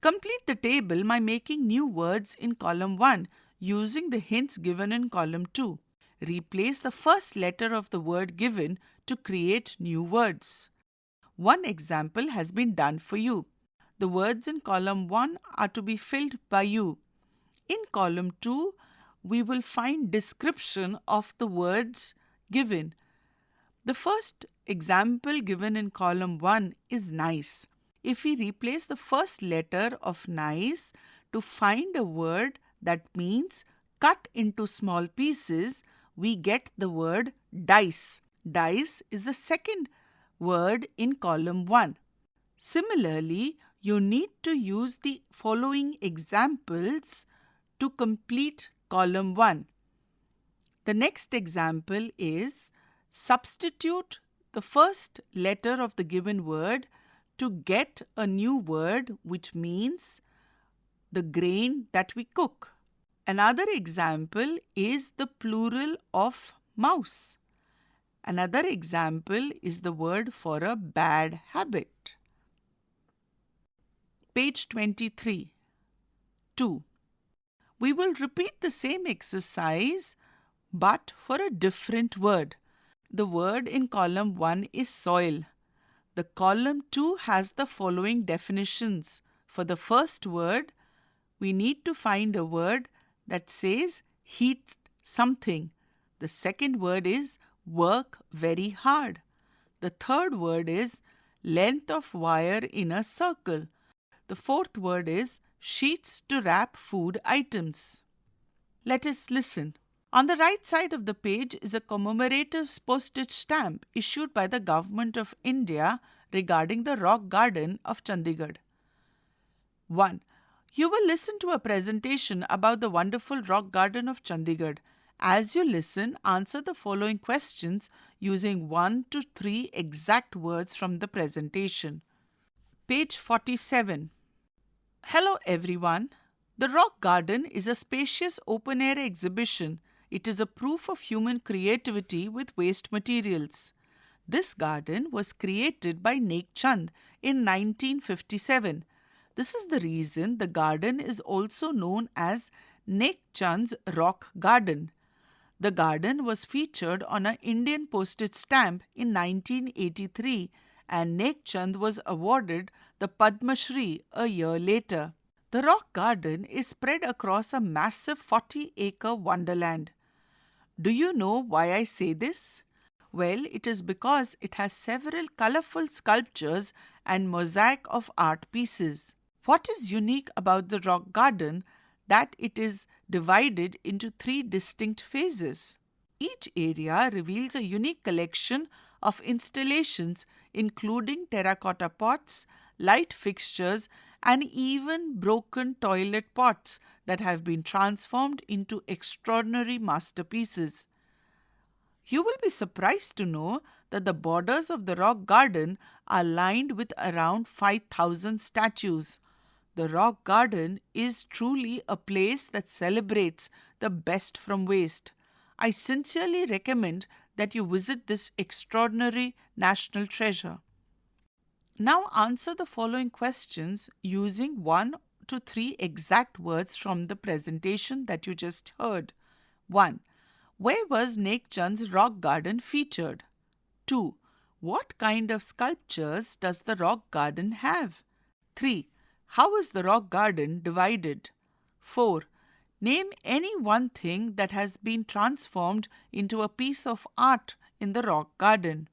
Complete the table by making new words in column 1 using the hints given in column 2. Replace the first letter of the word given to create new words. One example has been done for you. The words in column 1 are to be filled by you. In column 2, we will find description of the words given. The first example given in column 1 is nice. If we replace the first letter of nice to find a word that means cut into small pieces, we get the word dice. Dice is the second word in column 1. Similarly, you need to use the following examples to complete column 1. The next example is substitute the first letter of the given word to get a new word which means the grain that we cook. Another example is the plural of mouse. Another example is the word for a bad habit. Page 23. 2. We will repeat the same exercise but for a different word. The word in column 1 is soil. The column 2 has the following definitions. For the first word, we need to find a word that says heat something. The second word is work very hard. The third word is length of wire in a circle. The fourth word is sheets to wrap food items. Let us listen. On the right side of the page is a commemorative postage stamp issued by the Government of India regarding the rock garden of Chandigarh. 1. You will listen to a presentation about the wonderful rock garden of Chandigarh. As you listen, answer the following questions using 1 to 3 exact words from the presentation. Page 47. Hello everyone. The Rock Garden is a spacious open-air exhibition. It is a proof of human creativity with waste materials. This garden was created by Nek Chand in 1957. This is the reason the garden is also known as Nek Chand's Rock Garden. The garden was featured on an Indian postage stamp in 1983 and Nek Chand was awarded the Padma Shri a year later. The rock garden is spread across a massive 40-acre wonderland. Do you know why I say this? Well, it is because it has several colorful sculptures and mosaic of art pieces. What is unique about the rock garden that it is divided into 3 distinct phases. Each area reveals a unique collection of installations including terracotta pots, light fixtures, and even broken toilet pots that have been transformed into extraordinary masterpieces. You will be surprised to know that the borders of the rock garden are lined with around 5,000 statues. The rock garden is truly a place that celebrates the best from waste. I sincerely recommend that you visit this extraordinary national treasure. Now answer the following questions using 1 to 3 exact words from the presentation that you just heard. 1. Where was Nek Chand's rock garden featured? 2. What kind of sculptures does the rock garden have? 3. How is the rock garden divided? 4. Name any one thing that has been transformed into a piece of art in the rock garden.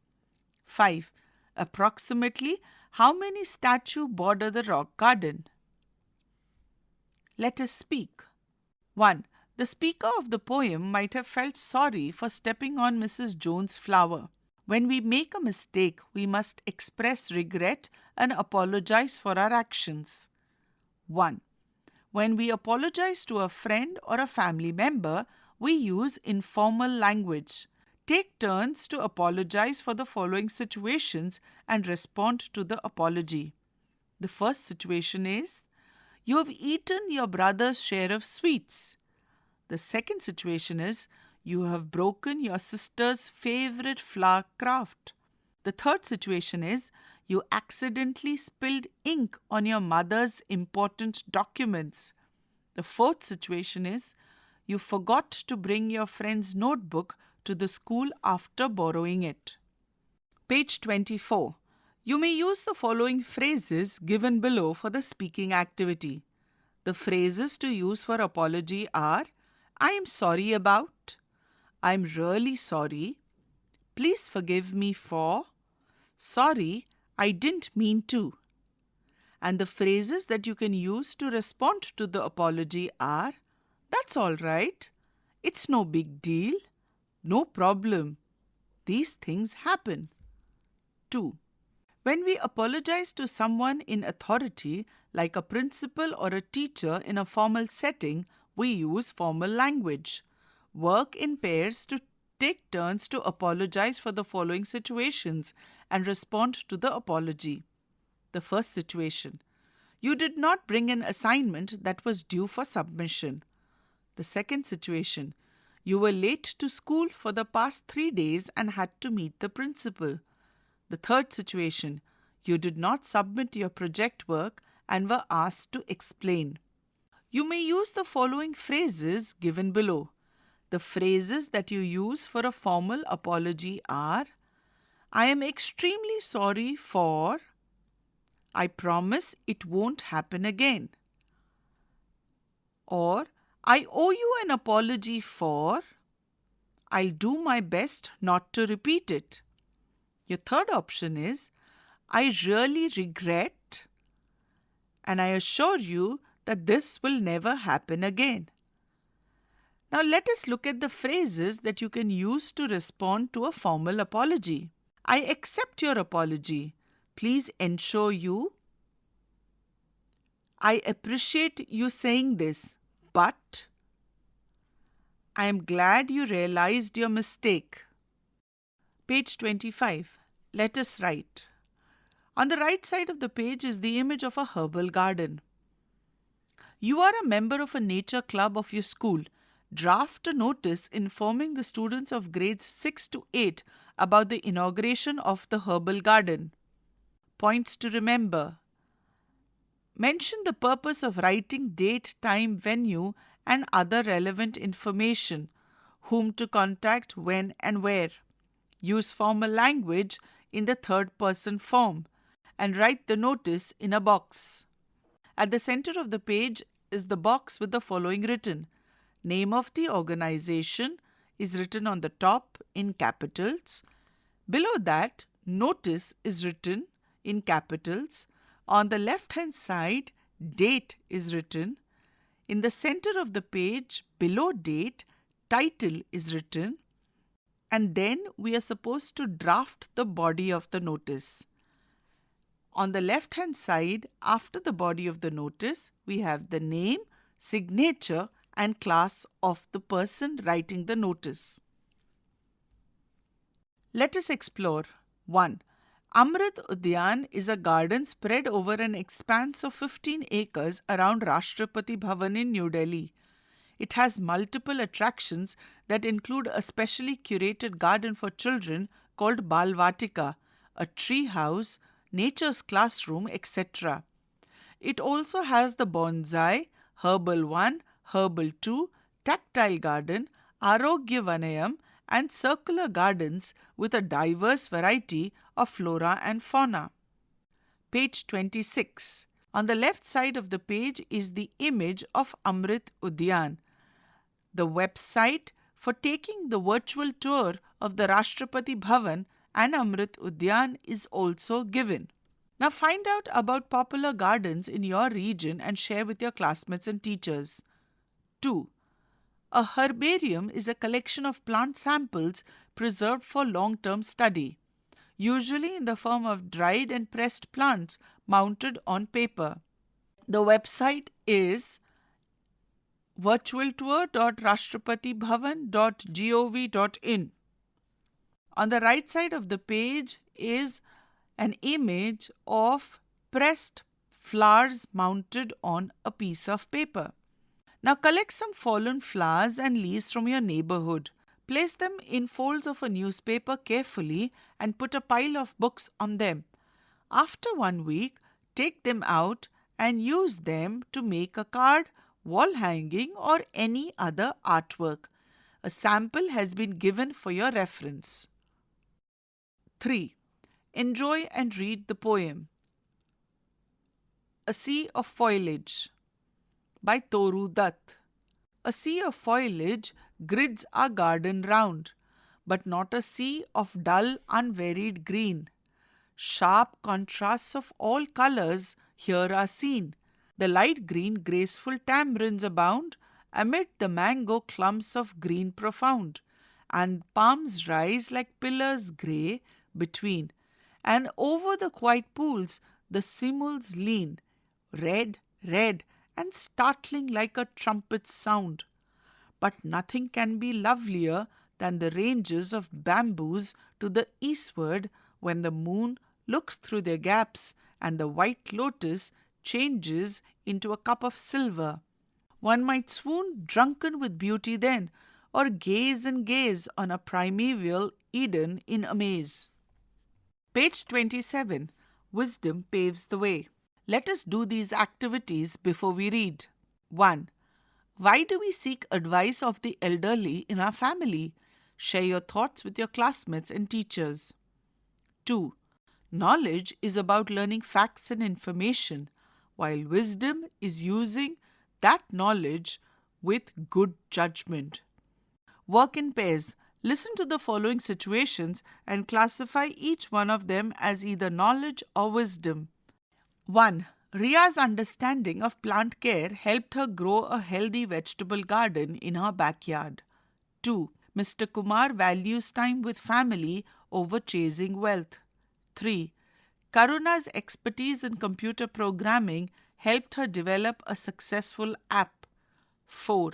5. Approximately how many statues border the rock garden? Let us speak. 1. The speaker of the poem might have felt sorry for stepping on Mrs. Jones' flower. When we make a mistake, we must express regret and apologize for our actions. 1. When we apologize to a friend or a family member, we use informal language. Take turns to apologize for the following situations and respond to the apology. The first situation is, you have eaten your brother's share of sweets. The second situation is, you have broken your sister's favorite flower craft. The third situation is, you accidentally spilled ink on your mother's important documents. The fourth situation is, you forgot to bring your friend's notebook to the school after borrowing it. Page 24. You may use the following phrases given below for the speaking activity. The phrases to use for apology are, I am sorry about, I am really sorry, please forgive me for, sorry, I didn't mean to. And the phrases that you can use to respond to the apology are, that's all right, it's no big deal, no problem, these things happen. 2. When we apologize to someone in authority, like a principal or a teacher in a formal setting, we use formal language. Work in pairs to take turns to apologize for the following situations and respond to the apology. The first situation. You did not bring an assignment that was due for submission. The second situation. You were late to school for the past 3 days and had to meet the principal. The third situation. You did not submit your project work and were asked to explain. You may use the following phrases given below. The phrases that you use for a formal apology are: I am extremely sorry for, I promise it won't happen again. Or, I owe you an apology for, I'll do my best not to repeat it. Your third option is, I really regret, and I assure you that this will never happen again. Now let us look at the phrases that you can use to respond to a formal apology. I accept your apology. Please ensure you. I appreciate you saying this, but I am glad you realized your mistake. Page 25. Let us write. On the right side of the page is the image of a herbal garden. You are a member of a nature club of your school. Draft a notice informing the students of grades 6 to 8 about the inauguration of the herbal garden. Points to remember. Mention the purpose of writing date, time, venue, and other relevant information, whom to contact, when and where. Use formal language in the third person form and write the notice in a box. At the center of the page is the box with the following written. Name of the organization is written on the top in capitals. Below that, notice is written in capitals. On the left-hand side, date is written. In the center of the page, below date, title is written. And then we are supposed to draft the body of the notice. On the left-hand side, after the body of the notice, we have the name, signature, and class of the person writing the notice. Let us explore. 1. Amrit Udyan is a garden spread over an expanse of 15 acres around Rashtrapati Bhavan in New Delhi. It has multiple attractions that include a specially curated garden for children called Balvatika, a tree house, nature's classroom, etc. It also has the bonsai, Herbal 1, Herbal 2, Tactile Garden, Arogya Vanayam, and circular gardens with a diverse variety of flora and fauna. Page 26. On the left side of the page is the image of Amrit Udyan. The website for taking the virtual tour of the Rashtrapati Bhavan and Amrit Udyan is also given. Now find out about popular gardens in your region and share with your classmates and teachers. 2. A herbarium is a collection of plant samples preserved for long-term study, usually in the form of dried and pressed plants mounted on paper. The website is virtualtour.rashtrapatibhavan.gov.in. On the right side of the page is an image of pressed flowers mounted on a piece of paper. Now collect some fallen flowers and leaves from your neighborhood. Place them in folds of a newspaper carefully and put a pile of books on them. After 1 week, take them out and use them to make a card, wall hanging, or any other artwork. A sample has been given for your reference. 3. Enjoy and read the poem A Sea of Foliage by Toru Dutt. A sea of foliage grids our garden round, but not a sea of dull, unvaried green. Sharp contrasts of all colours here are seen. The light green, graceful tamarinds abound amid the mango clumps of green profound, and palms rise like pillars grey between, and over the quiet pools the simuls lean, red, red, and startling like a trumpet's sound. But nothing can be lovelier than the ranges of bamboos to the eastward when the moon looks through their gaps and the white lotus changes into a cup of silver. One might swoon drunken with beauty then, or gaze and gaze on a primeval Eden in amaze. Page 27. Wisdom paves the way. Let us do these activities before we read. 1. Why do we seek advice of the elderly in our family? Share your thoughts with your classmates and teachers. 2. Knowledge is about learning facts and information, while wisdom is using that knowledge with good judgment. Work in pairs. Listen to the following situations and classify each one of them as either knowledge or wisdom. 1. Ria's understanding of plant care helped her grow a healthy vegetable garden in her backyard. 2. Mr. Kumar values time with family over chasing wealth. 3. Karuna's expertise in computer programming helped her develop a successful app. 4.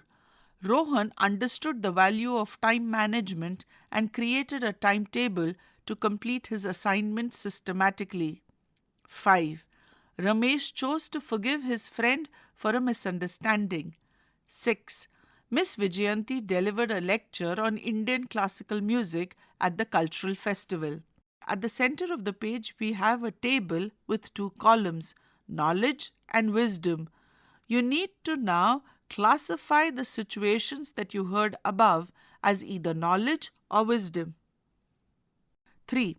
Rohan understood the value of time management and created a timetable to complete his assignments systematically. 5. Ramesh chose to forgive his friend for a misunderstanding. 6. Miss Vijayanti delivered a lecture on Indian classical music at the cultural festival. At the center of the page, we have a table with 2 columns, knowledge and wisdom. You need to now classify the situations that you heard above as either knowledge or wisdom. 3.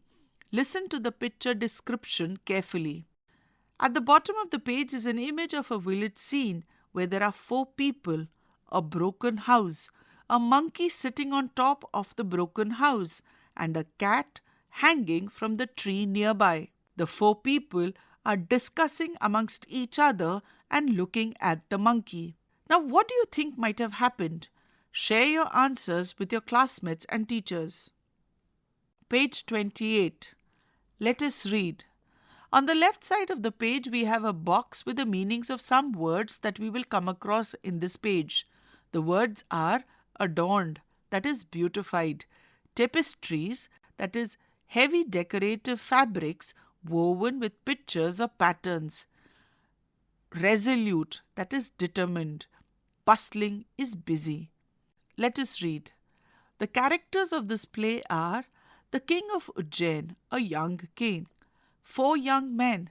Listen to the picture description carefully. At the bottom of the page is an image of a village scene where there are 4 people, a broken house, a monkey sitting on top of the broken house, and a cat hanging from the tree nearby. The 4 people are discussing amongst each other and looking at the monkey. Now, what do you think might have happened? Share your answers with your classmates and teachers. Page 28. Let us read. On the left side of the page, we have a box with the meanings of some words that we will come across in this page. The words are adorned, that is beautified, tapestries, that is heavy decorative fabrics woven with pictures or patterns, resolute, that is determined, bustling is busy. Let us read. The characters of this play are the king of Ujjain, a young king, 4 young men,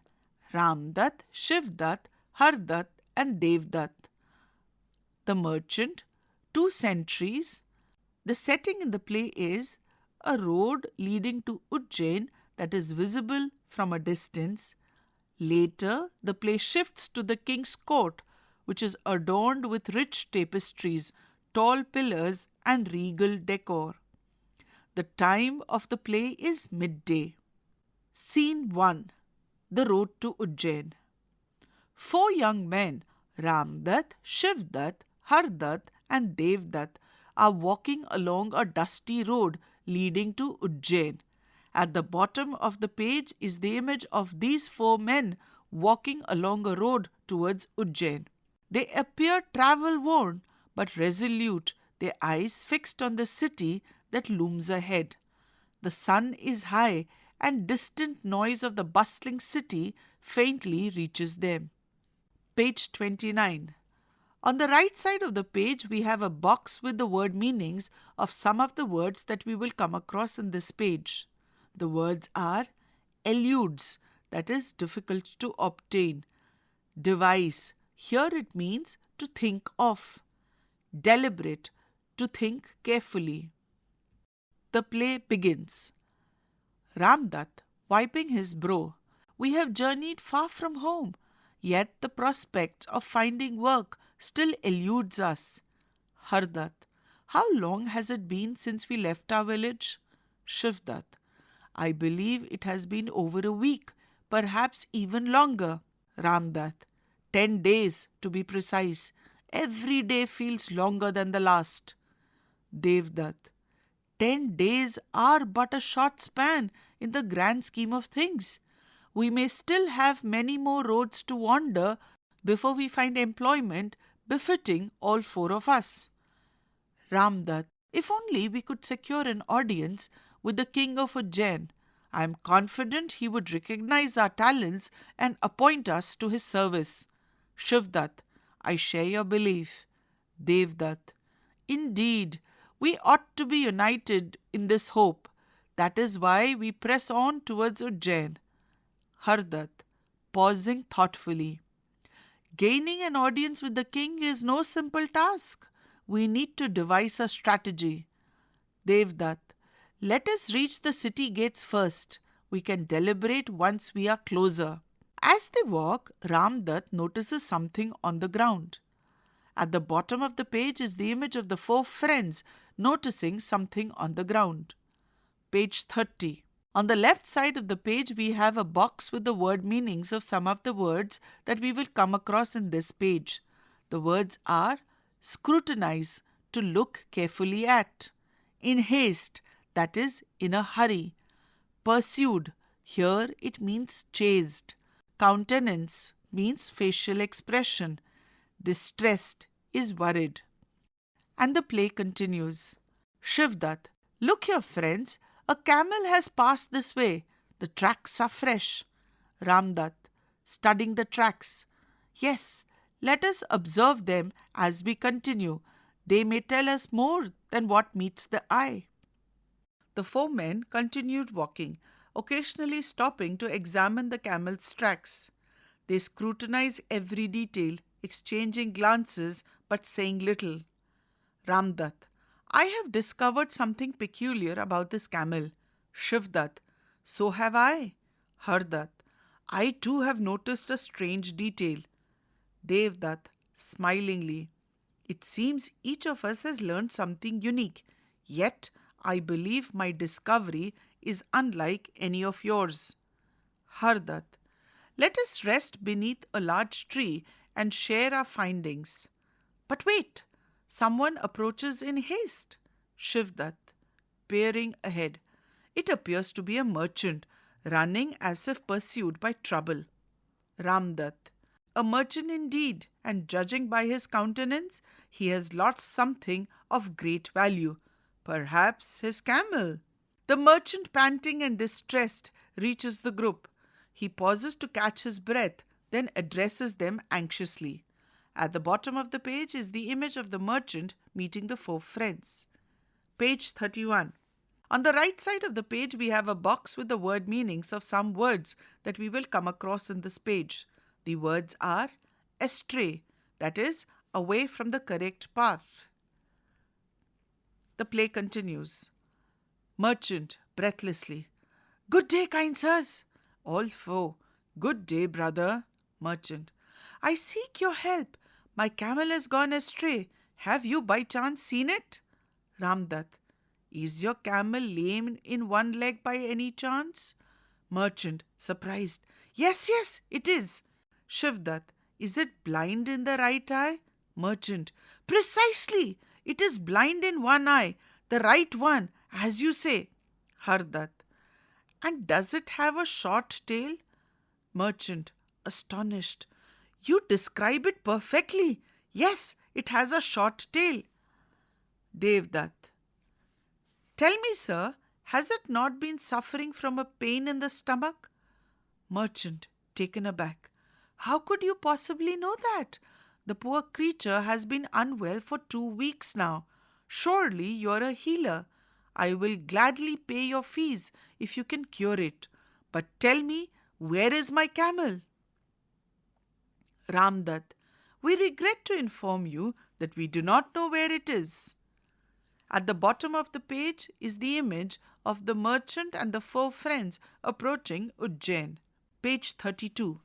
Ramdutt, Shivdutt, Hardutt and Devdutt. The merchant, 2 sentries. The setting in the play is a road leading to Ujjain that is visible from a distance. Later, the play shifts to the king's court, which is adorned with rich tapestries, tall pillars and regal decor. The time of the play is midday. Scene 1. The road to Ujjain. 4 young men, Ramdutt, Shivdutt, Hardutt and Devdutt, are walking along a dusty road leading to Ujjain. At the bottom of the page is the image of these 4 men walking along a road towards Ujjain. They appear travel-worn but resolute, their eyes fixed on the city that looms ahead. The sun is high and distant noise of the bustling city faintly reaches them. Page 29. On the right side of the page, we have a box with the word meanings of some of the words that we will come across in this page. The words are eludes, that is difficult to obtain. Devise, here it means to think of. Deliberate, to think carefully. The play begins. Ramdutt, wiping his brow. We have journeyed far from home, yet the prospect of finding work still eludes us. Hardutt, how long has it been since we left our village? Shivdutt, I believe it has been over a week, perhaps even longer. Ramdutt, 10 days to be precise. Every day feels longer than the last. Devdutt, 10 days are but a short span in the grand scheme of things. We may still have many more roads to wander before we find employment befitting all 4 of us. Ramdutt, if only we could secure an audience with the king of Ujjain. I am confident he would recognize our talents and appoint us to his service. Shivdutt, I share your belief. Devdutt, indeed, we ought to be united in this hope. That is why we press on towards Ujjain. Hardutt, pausing thoughtfully. Gaining an audience with the king is no simple task. We need to devise a strategy. Devdutt, let us reach the city gates first. We can deliberate once we are closer. As they walk, Ramdutt notices something on the ground. At the bottom of the page is the image of the four friends noticing something on the ground. Page 30. On the left side of the page, we have a box with the word meanings of some of the words that we will come across in this page. The words are scrutinize, to look carefully at; in haste, that is, in a hurry; pursued, here it means chased; countenance means facial expression; distressed is worried. And the play continues. Shivdutt, look here, friends. A camel has passed this way. The tracks are fresh. Ramdutt, studying the tracks. Yes, let us observe them as we continue. They may tell us more than what meets the eye. The four men continued walking, occasionally stopping to examine the camel's tracks. They scrutinized every detail, exchanging glances but saying little. Ramdutt, I have discovered something peculiar about this camel. Shivdutt, so have I. Hardutt, I too have noticed a strange detail. Devdutt, smilingly, it seems each of us has learned something unique, yet I believe my discovery is unlike any of yours. Hardutt, let us rest beneath a large tree and share our findings. But wait! Someone approaches in haste. Shivdutt, peering ahead. It appears to be a merchant, running as if pursued by trouble. Ramdutt, a merchant indeed, and judging by his countenance, he has lost something of great value. Perhaps his camel. The merchant, panting and distressed, reaches the group. He pauses to catch his breath, then addresses them anxiously. At the bottom of the page is the image of the merchant meeting the four friends. Page 31. On the right side of the page, we have a box with the word meanings of some words that we will come across in this page. The words are astray, that is, away from the correct path. The play continues. Merchant, breathlessly. Good day, kind sirs. All four. Good day, brother. Merchant. I seek your help. My camel has gone astray. Have you by chance seen it? Ramdutt. Is your camel lame in one leg by any chance? Merchant, surprised. Yes, it is. Shivdutt. Is it blind in the right eye? Merchant. Precisely. It is blind in one eye, the right one, as you say. Hardutt. And does it have a short tail? Merchant, astonished. You describe it perfectly. Yes, it has a short tail. Devdutt. Tell me, sir, has it not been suffering from a pain in the stomach? Merchant, taken aback. How could you possibly know that? The poor creature has been unwell for 2 weeks now. Surely you're a healer. I will gladly pay your fees if you can cure it. But tell me, where is my camel? Ramdutt, we regret to inform you that we do not know where it is. At the bottom of the page is the image of the merchant and the four friends approaching Ujjain. Page 32.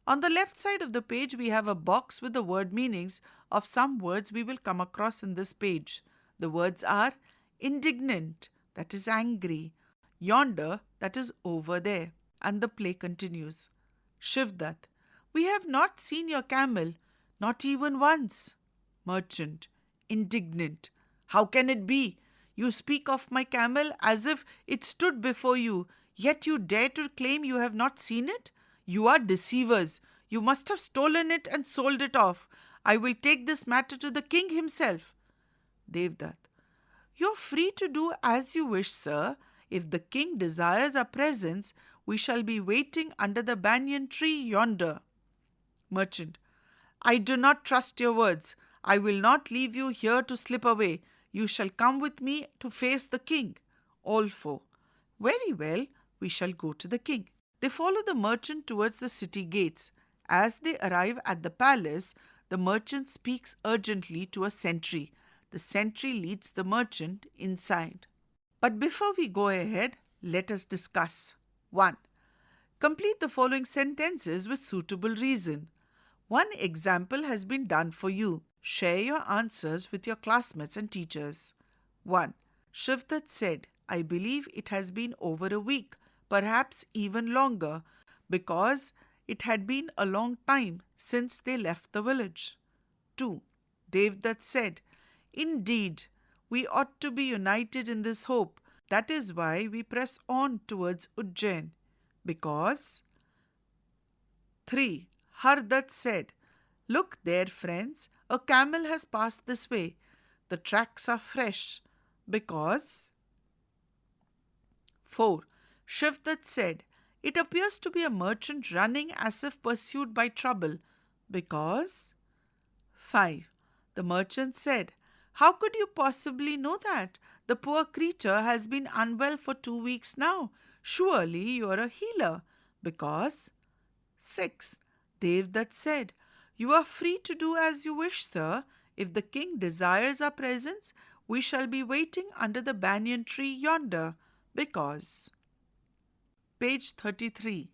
On the left side of the page, we have a box with the word meanings of some words we will come across in this page. The words are indignant, that is angry; yonder, that is over there. And the play continues. Shivdutt, we have not seen your camel, not even once. Merchant, indignant. How can it be? You speak of my camel as if it stood before you, yet you dare to claim you have not seen it? You are deceivers. You must have stolen it and sold it off. I will take this matter to the king himself. Devdutt, you're free to do as you wish, sir. If the king desires our presence, we shall be waiting under the banyan tree yonder. Merchant, I do not trust your words. I will not leave you here to slip away. You shall come with me to face the king. All four. Very well, we shall go to the king. They follow the merchant towards the city gates. As they arrive at the palace, the merchant speaks urgently to a sentry. The sentry leads the merchant inside. But before we go ahead, let us discuss. 1. Complete the following sentences with suitable reason. One example has been done for you. Share your answers with your classmates and teachers. 1. Shivdat said, I believe it has been over a week, perhaps even longer, because it had been a long time since they left the village. 2. Devdutt said, Indeed, we ought to be united in this hope. That is why we press on towards Ujjain. Because 3. Hardutt said, Look there, friends, a camel has passed this way. The tracks are fresh. Because 4. Shivdat said, It appears to be a merchant running as if pursued by trouble. Because 5. The merchant said, How could you possibly know that? The poor creature has been unwell for 2 weeks now. Surely you are a healer. Because 6. Devdutt said, You are free to do as you wish, sir. If the king desires our presence, we shall be waiting under the banyan tree yonder. Because Page 33.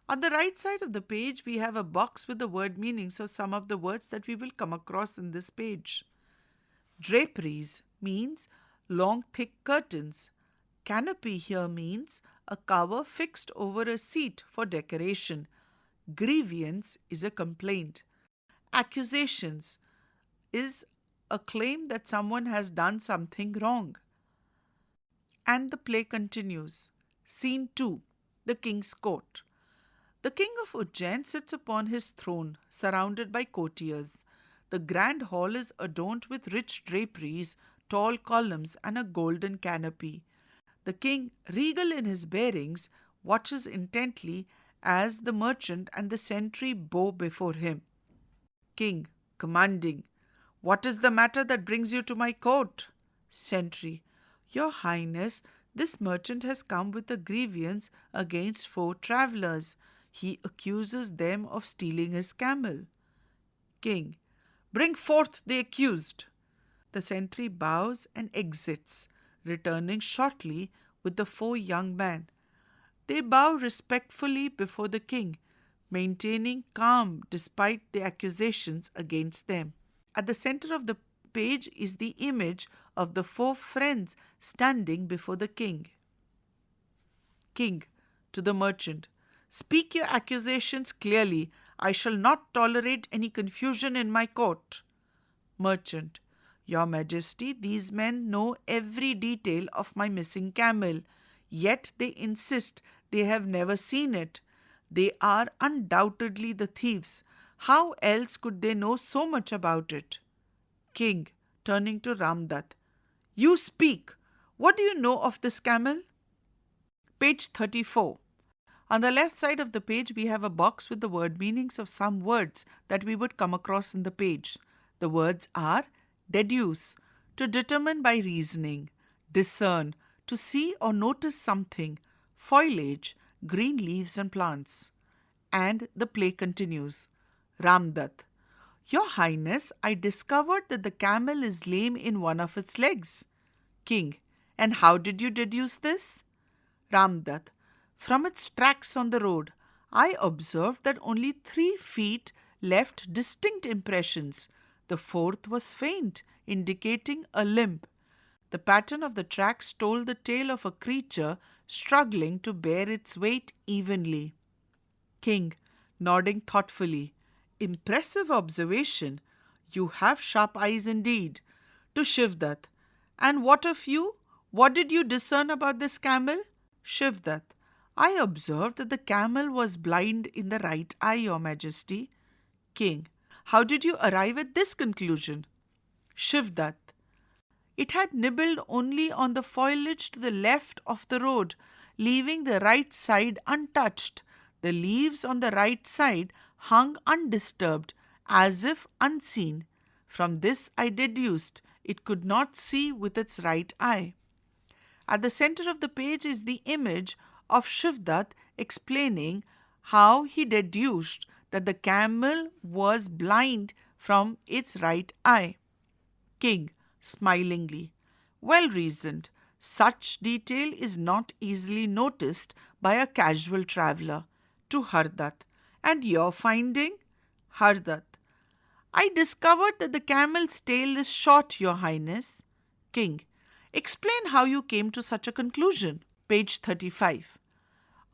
On the right side of the page, we have a box with the word meanings of some of the words that we will come across in this page. Draperies means long thick curtains. Canopy here means a cover fixed over a seat for decoration. Grievance is a complaint. Accusations is a claim that someone has done something wrong. And the play continues. Scene 2. The King's Court. The king of Ujjain sits upon his throne, surrounded by courtiers. The grand hall is adorned with rich draperies, tall columns, and a golden canopy. The king, regal in his bearings, watches intently as the merchant and the sentry bow before him. King, commanding, What is the matter that brings you to my court? Sentry, Your Highness, this merchant has come with a grievance against 4 travellers. He accuses them of stealing his camel. King, Bring forth the accused. The sentry bows and exits, returning shortly with the 4 young men. They bow respectfully before the king, maintaining calm despite the accusations against them. At the center of the page is the image of the 4 friends standing before the king. King, to the merchant, Speak your accusations clearly. I shall not tolerate any confusion in my court. Merchant, Your Majesty, these men know every detail of my missing camel, yet they insist they have never seen it. They are undoubtedly the thieves. How else could they know so much about it? King, turning to Ramdutt, You speak. What do you know of this camel? Page 34. On the left side of the page, we have a box with the word meanings of some words that we would come across in the page. The words are deduce, to determine by reasoning, discern, to see or notice something, foliage, green leaves and plants. And the play continues. Ramdutt, Your Highness, I discovered that the camel is lame in one of its legs. King, And how did you deduce this? Ramdutt, From its tracks on the road, I observed that only 3 feet left distinct impressions. The 4th was faint, indicating a limp. The pattern of the tracks told the tale of a creature struggling to bear its weight evenly. King, nodding thoughtfully, Impressive observation. You have sharp eyes indeed. To Shivdat, And what of you? What did you discern about this camel? Shivdat, I observed that the camel was blind in the right eye, Your Majesty. King, How did you arrive at this conclusion? Shivdat, It had nibbled only on the foliage to the left of the road, leaving the right side untouched. The leaves on the right side hung undisturbed, as if unseen. From this I deduced it could not see with its right eye. At the center of the page is the image of Shivdat explaining how he deduced that the camel was blind from its right eye. King, smilingly, well reasoned. Such detail is not easily noticed by a casual traveller. To Hardat. And your finding? Hardat. I discovered that the camel's tail is short, Your Highness. King. Explain how you came to such a conclusion. Page 35.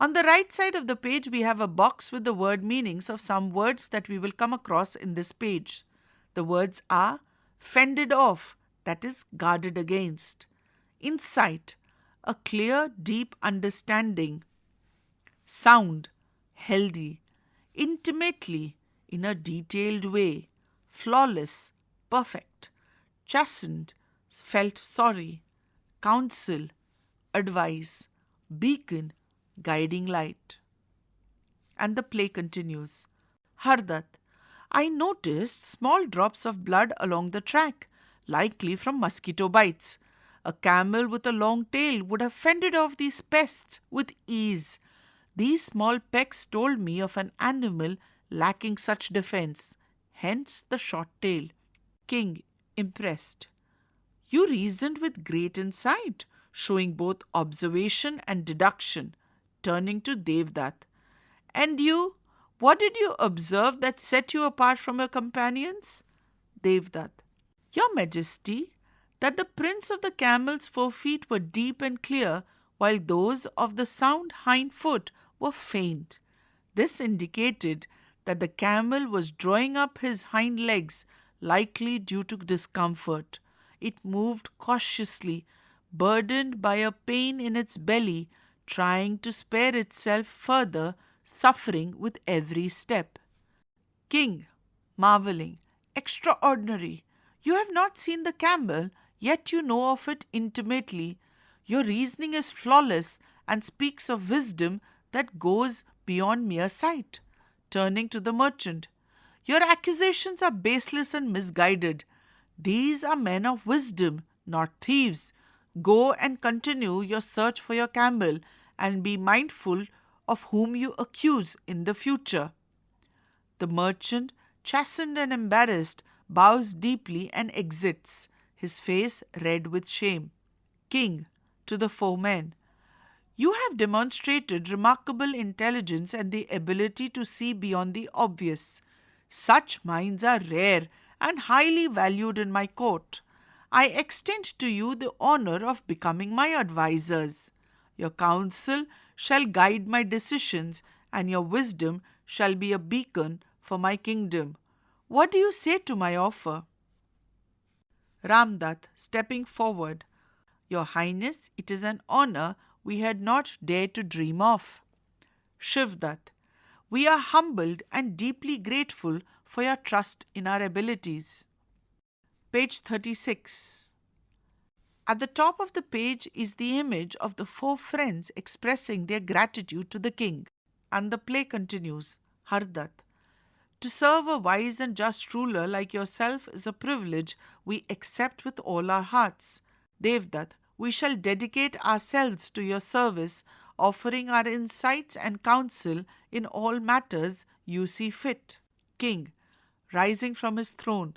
On the right side of the page, we have a box with the word meanings of some words that we will come across in this page. The words are fended off, that is, guarded against. Insight, a clear, deep understanding. Sound, healthy. Intimately, in a detailed way. Flawless, perfect. Chastened, felt sorry. Counsel, advice. Beacon, guiding light. And the play continues. Hardat, I noticed small drops of blood along the track, likely from mosquito bites. A camel with a long tail would have fended off these pests with ease. These small pecks told me of an animal lacking such defense, hence the short tail. King, impressed. You reasoned with great insight, showing both observation and deduction. Turning to Devdat. And you, what did you observe that set you apart from your companions? Devdat. Your Majesty, that the prints of the camel's forefeet were deep and clear, while those of the sound hind foot were faint. This indicated that the camel was drawing up his hind legs, likely due to discomfort. It moved cautiously, burdened by a pain in its belly, trying to spare itself further, suffering with every step. King, marvelling, extraordinary. You have not seen the camel, yet you know of it intimately. Your reasoning is flawless and speaks of wisdom that goes beyond mere sight. Turning to the merchant. Your accusations are baseless and misguided. These are men of wisdom, not thieves. Go and continue your search for your camel and be mindful of whom you accuse in the future. The merchant, chastened and embarrassed, bows deeply and exits, his face red with shame. King, to the foreman. You have demonstrated remarkable intelligence and the ability to see beyond the obvious. Such minds are rare and highly valued in my court. I extend to you the honor of becoming my advisers. Your counsel shall guide my decisions, and your wisdom shall be a beacon for my kingdom. What do you say to my offer? Ramdat, stepping forward. Your Highness, it is an honor we had not dared to dream of. Shivdat, we are humbled and deeply grateful for your trust in our abilities. Page 36. At the top of the page is the image of the four friends expressing their gratitude to the king. And the play continues. Hardat. To serve a wise and just ruler like yourself is a privilege we accept with all our hearts. Devdat. We shall dedicate ourselves to your service, offering our insights and counsel in all matters you see fit. King, rising from his throne.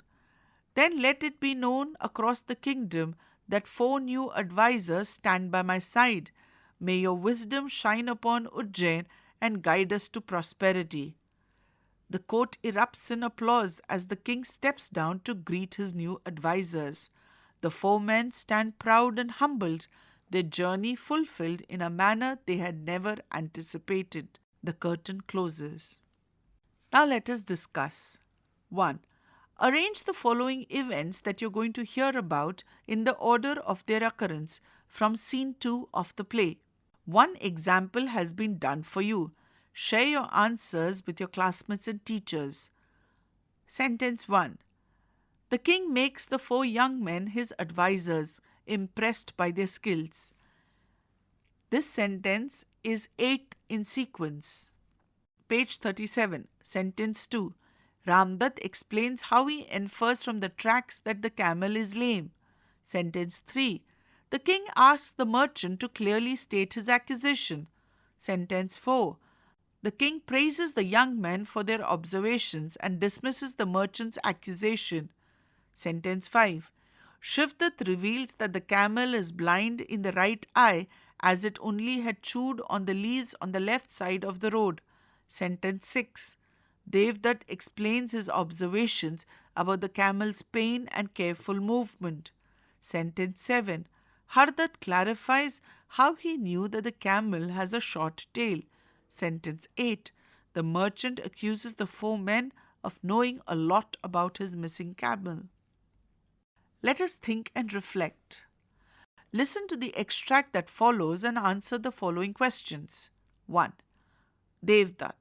Then let it be known across the kingdom that 4 new advisers stand by my side. May your wisdom shine upon Ujjain and guide us to prosperity. The court erupts in applause as the king steps down to greet his new advisers. The 4 men stand proud and humbled, their journey fulfilled in a manner they had never anticipated. The curtain closes. Now let us discuss. 1. Arrange the following events that you're going to hear about in the order of their occurrence from scene 2 of the play. One example has been done for you. Share your answers with your classmates and teachers. Sentence 1. The king makes the 4 young men his advisers, impressed by their skills. This sentence is 8th in sequence. Page 37, Sentence 2. Ramdat explains how he infers from the tracks that the camel is lame. Sentence 3. The king asks the merchant to clearly state his accusation. Sentence 4. The king praises the young men for their observations and dismisses the merchant's accusation. Sentence 5. Shivdat reveals that the camel is blind in the right eye as it only had chewed on the leaves on the left side of the road. Sentence 6. Devdutt explains his observations about the camel's pain and careful movement. Sentence 7. Hardutt clarifies how he knew that the camel has a short tail. Sentence 8. The merchant accuses the 4 men of knowing a lot about his missing camel. Let us think and reflect. Listen to the extract that follows and answer the following questions. 1. Devdutt.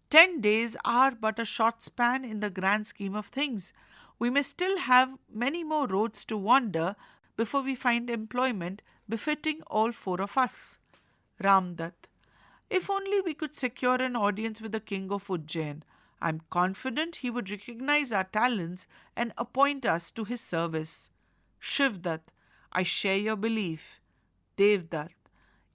10 days are but a short span in the grand scheme of things. We may still have many more roads to wander before we find employment befitting all 4 of us. Ramdutt. If only we could secure an audience with the king of Ujjain. I am confident he would recognize our talents and appoint us to his service. Shivdutt. I share your belief. Devdutt.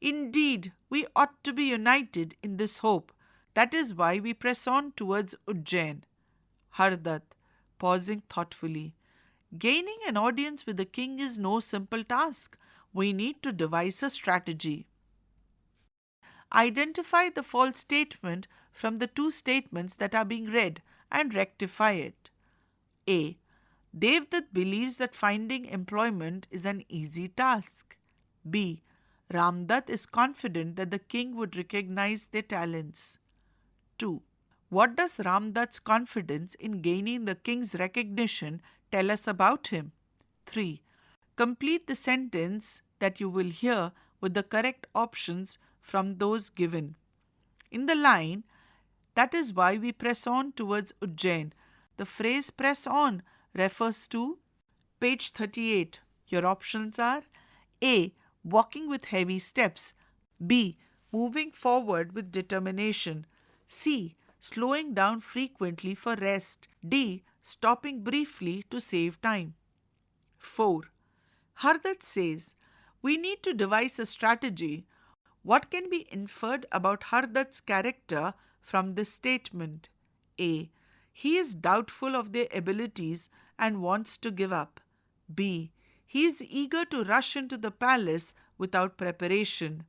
Indeed, we ought to be united in this hope. That is why we press on towards Ujjain. Hardutt, pausing thoughtfully. Gaining an audience with the king is no simple task. We need to devise a strategy. Identify the false statement from the 2 statements that are being read and rectify it. A. Devdutt believes that finding employment is an easy task. B. Ramdutt is confident that the king would recognize their talents. 2. What does Ramdutt's confidence in gaining the king's recognition tell us about him? 3. Complete the sentence that you will hear with the correct options from those given. In the line, that is why we press on towards Ujjain, the phrase press on refers to page 38. Your options are A. Walking with heavy steps. B. Moving forward with determination. C. Slowing down frequently for rest. D. Stopping briefly to save time. 4. Hardutt says, we need to devise a strategy. What can be inferred about Hardutt's character from this statement? A. He is doubtful of their abilities and wants to give up. B. He is eager to rush into the palace without preparation.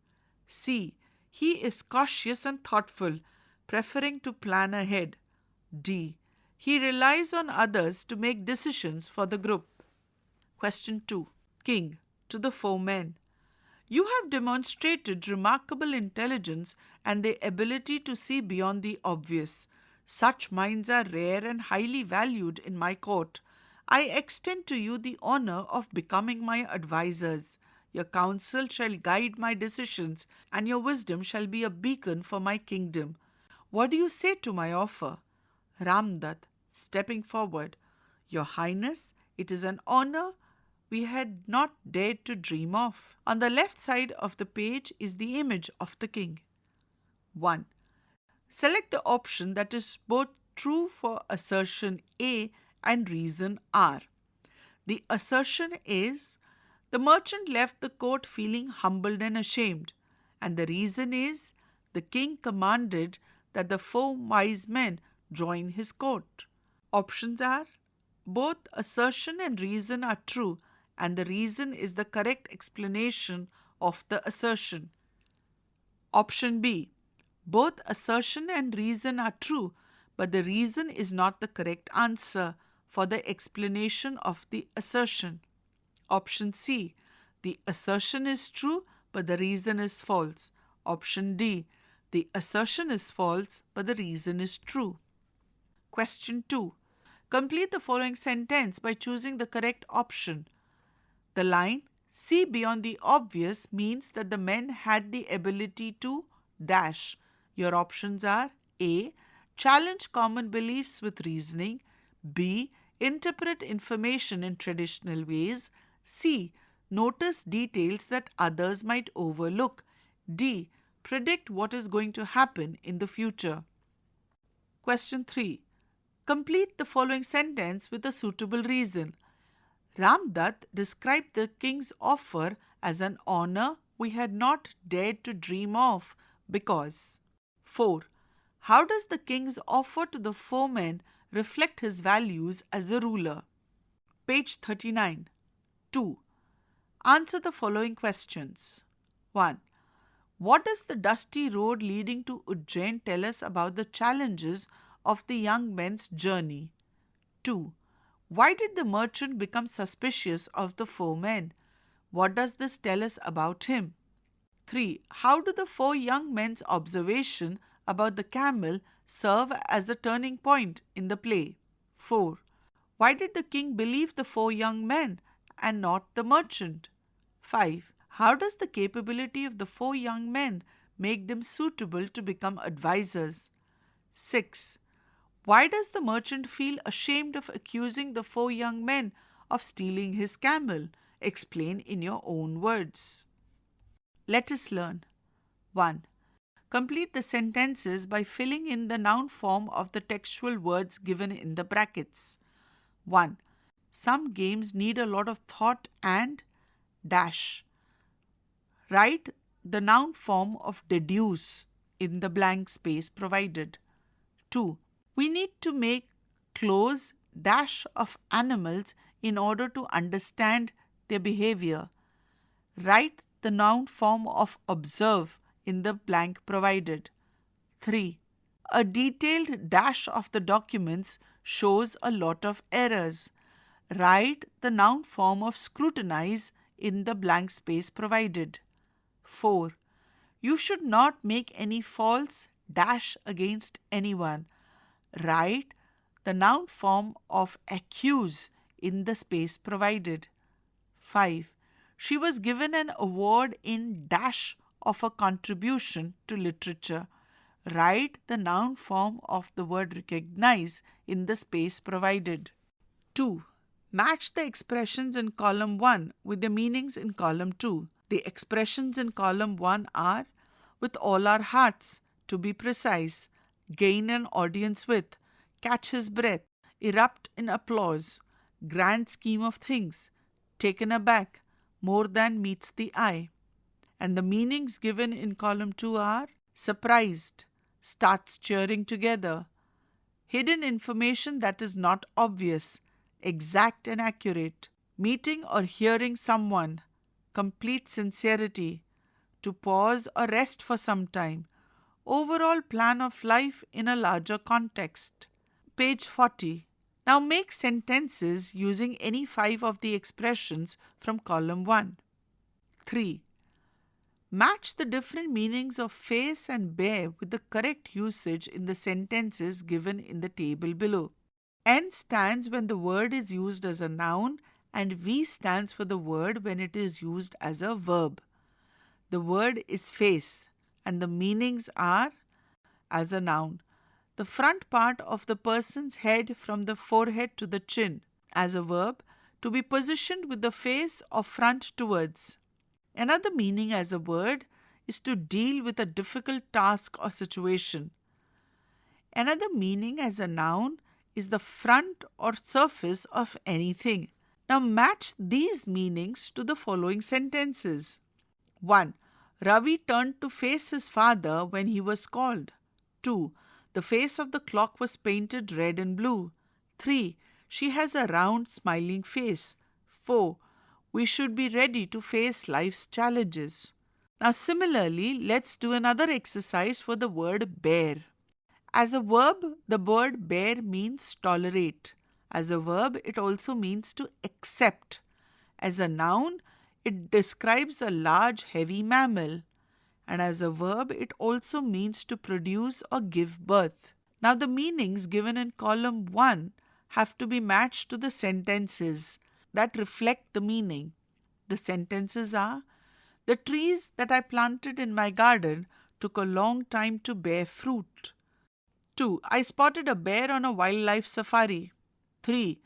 C. He is cautious and thoughtful, preferring to plan ahead. D. He relies on others to make decisions for the group. Question 2. King, to the 4 men. You have demonstrated remarkable intelligence and the ability to see beyond the obvious. Such minds are rare and highly valued in my court. I extend to you the honor of becoming my advisers. Your counsel shall guide my decisions, and your wisdom shall be a beacon for my kingdom. What do you say to my offer? Ramdutt, stepping forward. Your Highness, it is an honor we had not dared to dream of. On the left side of the page is the image of the king. 1. Select the option that is both true for assertion A and reason R. The assertion is, the merchant left the court feeling humbled and ashamed, and the reason is, the king commanded that the 4 wise men join his court. Options are, both assertion and reason are true, and the reason is the correct explanation of the assertion. Option B. Both assertion and reason are true, but the reason is not the correct answer for the explanation of the assertion. Option C. The assertion is true, but the reason is false. Option D. The assertion is false, but the reason is true. Question 2. Complete the following sentence by choosing the correct option. The line, see beyond the obvious, means that the men had the ability to dash. Your options are A. Challenge common beliefs with reasoning. B. Interpret information in traditional ways. C. Notice details that others might overlook. D. Predict what is going to happen in the future. Question 3. Complete the following sentence with a suitable reason. Ramdutt described the king's offer as an honor we had not dared to dream of because. 4. How does the king's offer to the foemen reflect his values as a ruler? Page 39. 2. Answer the following questions. 1. What does the dusty road leading to Ujjain tell us about the challenges of the young men's journey? 2. Why did the merchant become suspicious of the foemen? What does this tell us about him? 3. How do the 4 young men's observation about the camel serve as a turning point in the play? 4. Why did the king believe the 4 young men and not the merchant? 5. How does the capability of the 4 young men make them suitable to become advisors? 6. Why does the merchant feel ashamed of accusing the 4 young men of stealing his camel? Explain in your own words. Let us learn. 1. Complete the sentences by filling in the noun form of the textual words given in the brackets. 1. Some games need a lot of thought and dash. Write the noun form of deduce in the blank space provided. 2. We need to make close dash of animals in order to understand their behavior. Write the noun form of observe in the blank provided. 3. A detailed dash of the documents shows a lot of errors. Write the noun form of scrutinize in the blank space provided. 4. You should not make any false dash against anyone. Write the noun form of accuse in the space provided. 5. She was given an award in dash of a contribution to literature. Write the noun form of the word recognize in the space provided. 2. Match the expressions in column 1 with the meanings in column 2. The expressions in column 1 are with all our hearts, to be precise, gain an audience with, catch his breath, erupt in applause, grand scheme of things, taken aback, more than meets the eye. And the meanings given in column 2 are surprised, starts cheering together, hidden information that is not obvious, exact and accurate, meeting or hearing someone, complete sincerity, to pause or rest for some time, overall plan of life in a larger context. Page 40. Now make sentences using any 5 of the expressions from column 1. 3. Match the different meanings of face and bear with the correct usage in the sentences given in the table below. N stands when the word is used as a noun and V stands for the word when it is used as a verb. The word is face and the meanings are as a noun. The front part of the person's head from the forehead to the chin. As a verb, to be positioned with the face or front towards. Another meaning as a word is to deal with a difficult task or situation. Another meaning as a noun is the front or surface of anything. Now match these meanings to the following sentences. 1. Ravi turned to face his father when he was called. 2. The face of the clock was painted red and blue. 3. She has a round, smiling face. 4. We should be ready to face life's challenges. Now similarly, let's do another exercise for the word bear. As a verb, the word bear means tolerate. As a verb, it also means to accept. As a noun, it describes a large, heavy mammal. And as a verb, it also means to produce or give birth. Now the meanings given in column 1 have to be matched to the sentences that reflect the meaning. The sentences are, the trees that I planted in my garden took a long time to bear fruit. 2. I spotted a bear on a wildlife safari. 3.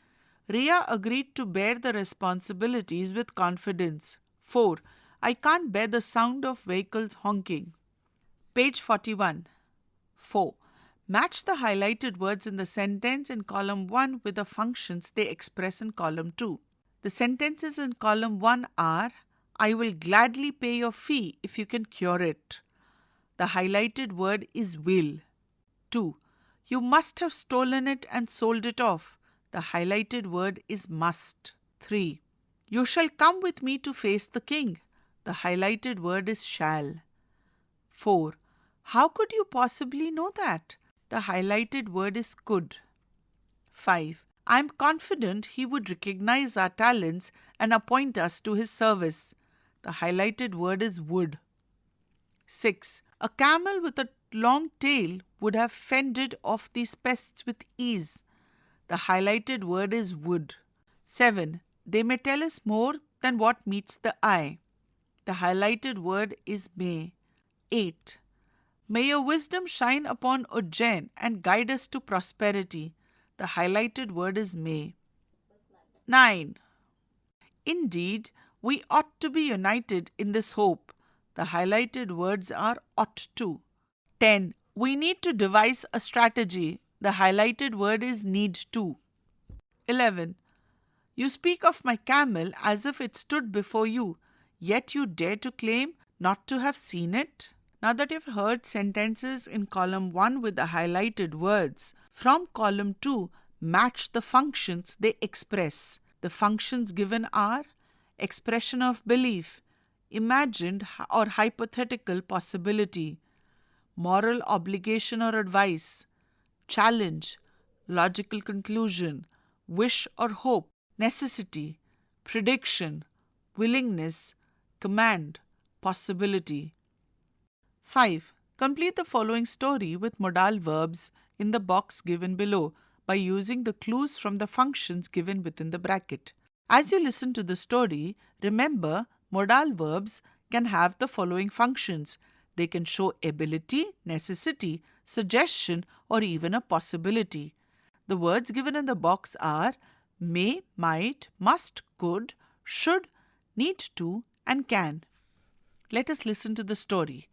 Ria agreed to bear the responsibilities with confidence. 4. I can't bear the sound of vehicles honking. Page 41. 4. Match the highlighted words in the sentence in column 1 with the functions they express in column 2. The sentences in column 1 are, I will gladly pay your fee if you can cure it. The highlighted word is will. 2. You must have stolen it and sold it off. The highlighted word is must. 3. You shall come with me to face the king. The highlighted word is shall. 4. How could you possibly know that? The highlighted word is could. 5. I am confident he would recognize our talents and appoint us to his service. The highlighted word is would. 6. A camel with a long tail would have fended off these pests with ease. The highlighted word is would. 7. They may tell us more than what meets the eye. The highlighted word is may. 8. May your wisdom shine upon Ujjain and guide us to prosperity. The highlighted word is may. 9. Indeed, we ought to be united in this hope. The highlighted words are ought to. 10. We need to devise a strategy. The highlighted word is need to. 11. You speak of my camel as if it stood before you, yet you dare to claim not to have seen it? Now that you've heard sentences in column 1 with the highlighted words, from column 2, match the functions they express. The functions given are expression of belief, imagined or hypothetical possibility, moral obligation or advice, challenge, logical conclusion, wish or hope, necessity, prediction, willingness, command, possibility. 5. Complete the following story with modal verbs in the box given below by using the clues from the functions given within the bracket. As you listen to the story, remember modal verbs can have the following functions. They can show ability, necessity, suggestion, or even a possibility. The words given in the box are may, might, must, could, should, need to, and can. Let us listen to the story.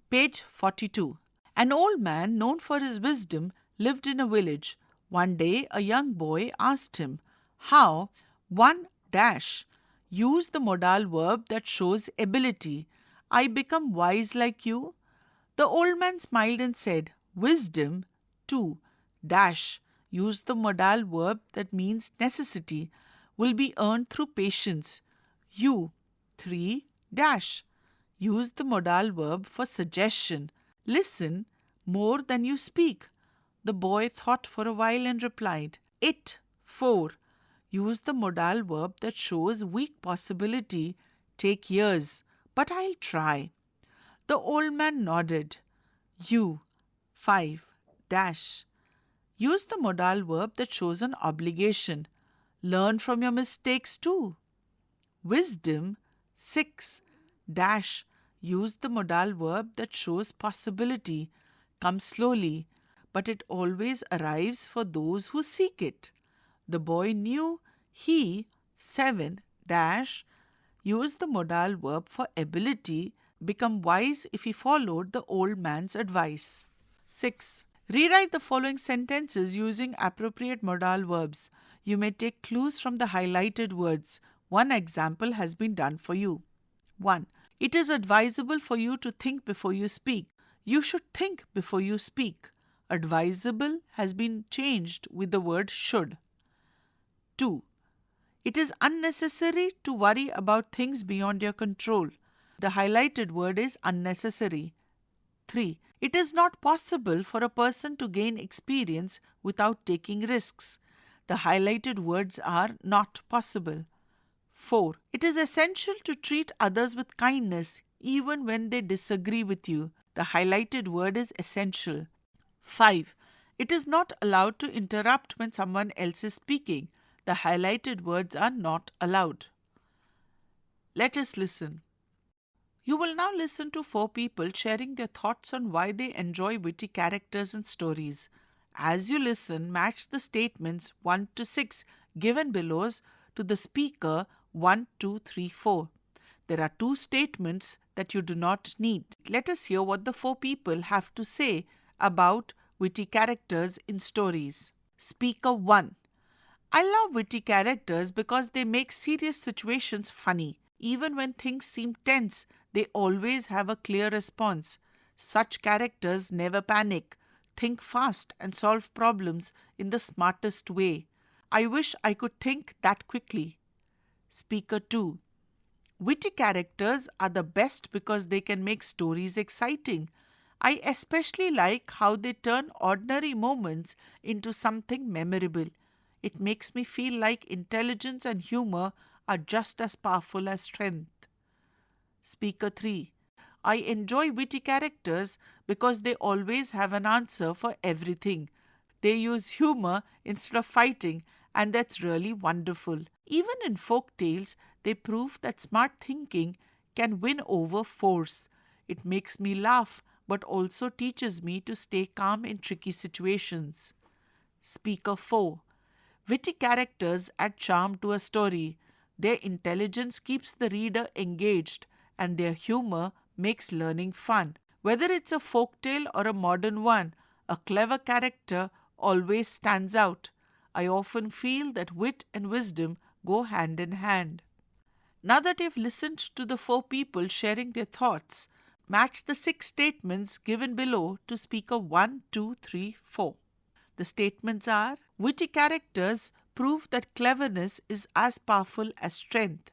Page 42. An old man known for his wisdom lived in a village. One day a young boy asked him, how 1 dash use the modal verb that shows ability. I become wise like you. The old man smiled and said, wisdom 2 dash use the modal verb that means necessity will be earned through patience. You 3 dash use the modal verb for suggestion. Listen more than you speak. The boy thought for a while and replied, it 4 use the modal verb that shows weak possibility. Take years, but I'll try. The old man nodded. You 5 dash use the modal verb that shows an obligation. Learn from your mistakes too. Wisdom 6 dash use the modal verb that shows possibility. Come slowly, but it always arrives for those who seek it. The boy knew he 7 dash used the modal verb for ability, become wise if he followed the old man's advice. 6. Rewrite the following sentences using appropriate modal verbs. You may take clues from the highlighted words. One example has been done for you. 1. It is advisable for you to think before you speak. You should think before you speak. Advisable has been changed with the word should. 2. It is unnecessary to worry about things beyond your control. The highlighted word is unnecessary. 3. It is not possible for a person to gain experience without taking risks. The highlighted words are not possible. 4. It is essential to treat others with kindness even when they disagree with you. The highlighted word is essential. 5. It is not allowed to interrupt when someone else is speaking. The highlighted words are not allowed. Let us listen. You will now listen to 4 people sharing their thoughts on why they enjoy witty characters and stories. As you listen, match the statements 1 to 6 given below to the speaker 1, 2, 3, 4. There are 2 statements that you do not need. Let us hear what the 4 people have to say about witty characters in stories. Speaker 1. I love witty characters because they make serious situations funny. Even when things seem tense, they always have a clear response. Such characters never panic, think fast and solve problems in the smartest way. I wish I could think that quickly. Speaker 2. Witty characters are the best because they can make stories exciting. I especially like how they turn ordinary moments into something memorable. It makes me feel like intelligence and humor are just as powerful as strength. Speaker 3. I enjoy witty characters because they always have an answer for everything. They use humor instead of fighting, and that's really wonderful. Even in folk tales, they prove that smart thinking can win over force. It makes me laugh, but also teaches me to stay calm in tricky situations. Speaker 4. Witty characters add charm to a story. Their intelligence keeps the reader engaged, and their humor makes learning fun. Whether it's a folk tale or a modern one, a clever character always stands out. I often feel that wit and wisdom go hand in hand. Now that you've listened to the 4 people sharing their thoughts, match the 6 statements given below to speaker 1, 2, 3, 4. The statements are: witty characters prove that cleverness is as powerful as strength.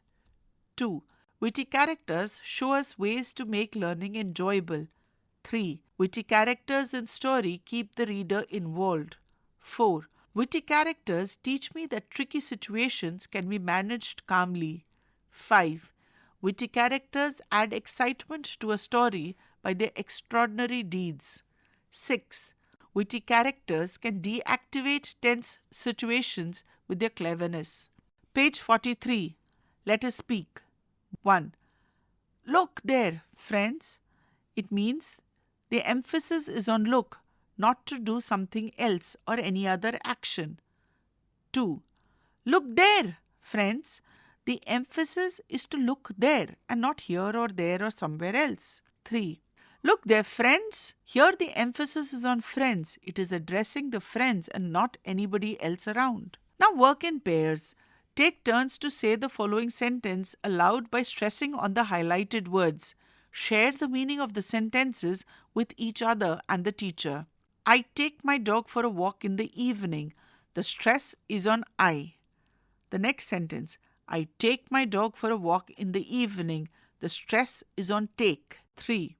2. Witty characters show us ways to make learning enjoyable. 3. Witty characters in story keep the reader involved. 4. Witty characters teach me that tricky situations can be managed calmly. 5. Witty characters add excitement to a story by their extraordinary deeds. 6. Witty characters can deactivate tense situations with their cleverness. Page 43. Let us speak. 1. Look there, friends. It means the emphasis is on look, not to do something else or any other action. 2. Look there, friends. The emphasis is to look there and not here or there or somewhere else. 3. Look there, friends. Here the emphasis is on friends. It is addressing the friends and not anybody else around. Now work in pairs. Take turns to say the following sentence aloud by stressing on the highlighted words. Share the meaning of the sentences with each other and the teacher. I take my dog for a walk in the evening. The stress is on I. The next sentence. I take my dog for a walk in the evening. The stress is on take. 3.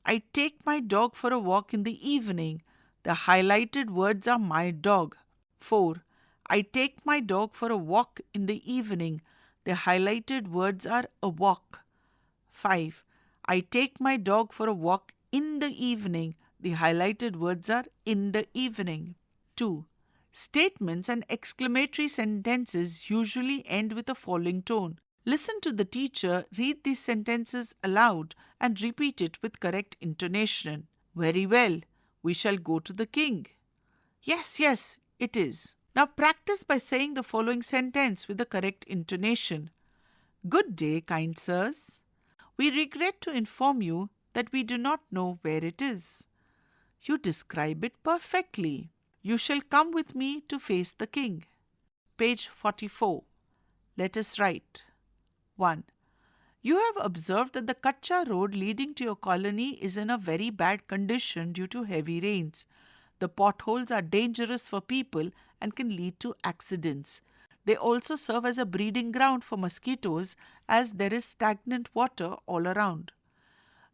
I take my dog for a walk in the evening. The highlighted words are my dog. 4. I take my dog for a walk in the evening. The highlighted words are a walk. 5. I take my dog for a walk in the evening. The highlighted words are in the evening. 2. Statements and exclamatory sentences usually end with the following tone. Listen to the teacher read these sentences aloud and repeat it with correct intonation. Very well, we shall go to the king. Yes, yes, it is. Now practice by saying the following sentence with the correct intonation. Good day, kind sirs. We regret to inform you that we do not know where it is. You describe it perfectly. You shall come with me to face the king. Page 44. Let us write. 1. You have observed that the Kacha road leading to your colony is in a very bad condition due to heavy rains. The potholes are dangerous for people and can lead to accidents. They also serve as a breeding ground for mosquitoes as there is stagnant water all around.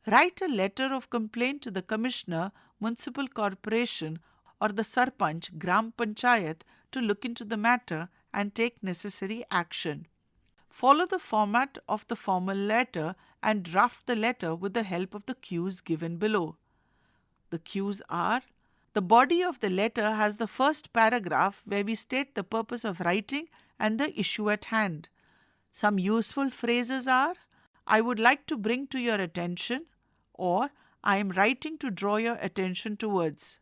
Write a letter of complaint to the Commissioner, Municipal Corporation or the Sarpanch, Gram Panchayat to look into the matter and take necessary action. Follow the format of the formal letter and draft the letter with the help of the cues given below. The cues are: the body of the letter has the first paragraph where we state the purpose of writing and the issue at hand. Some useful phrases are: I would like to bring to your attention, or I am writing to draw your attention towards.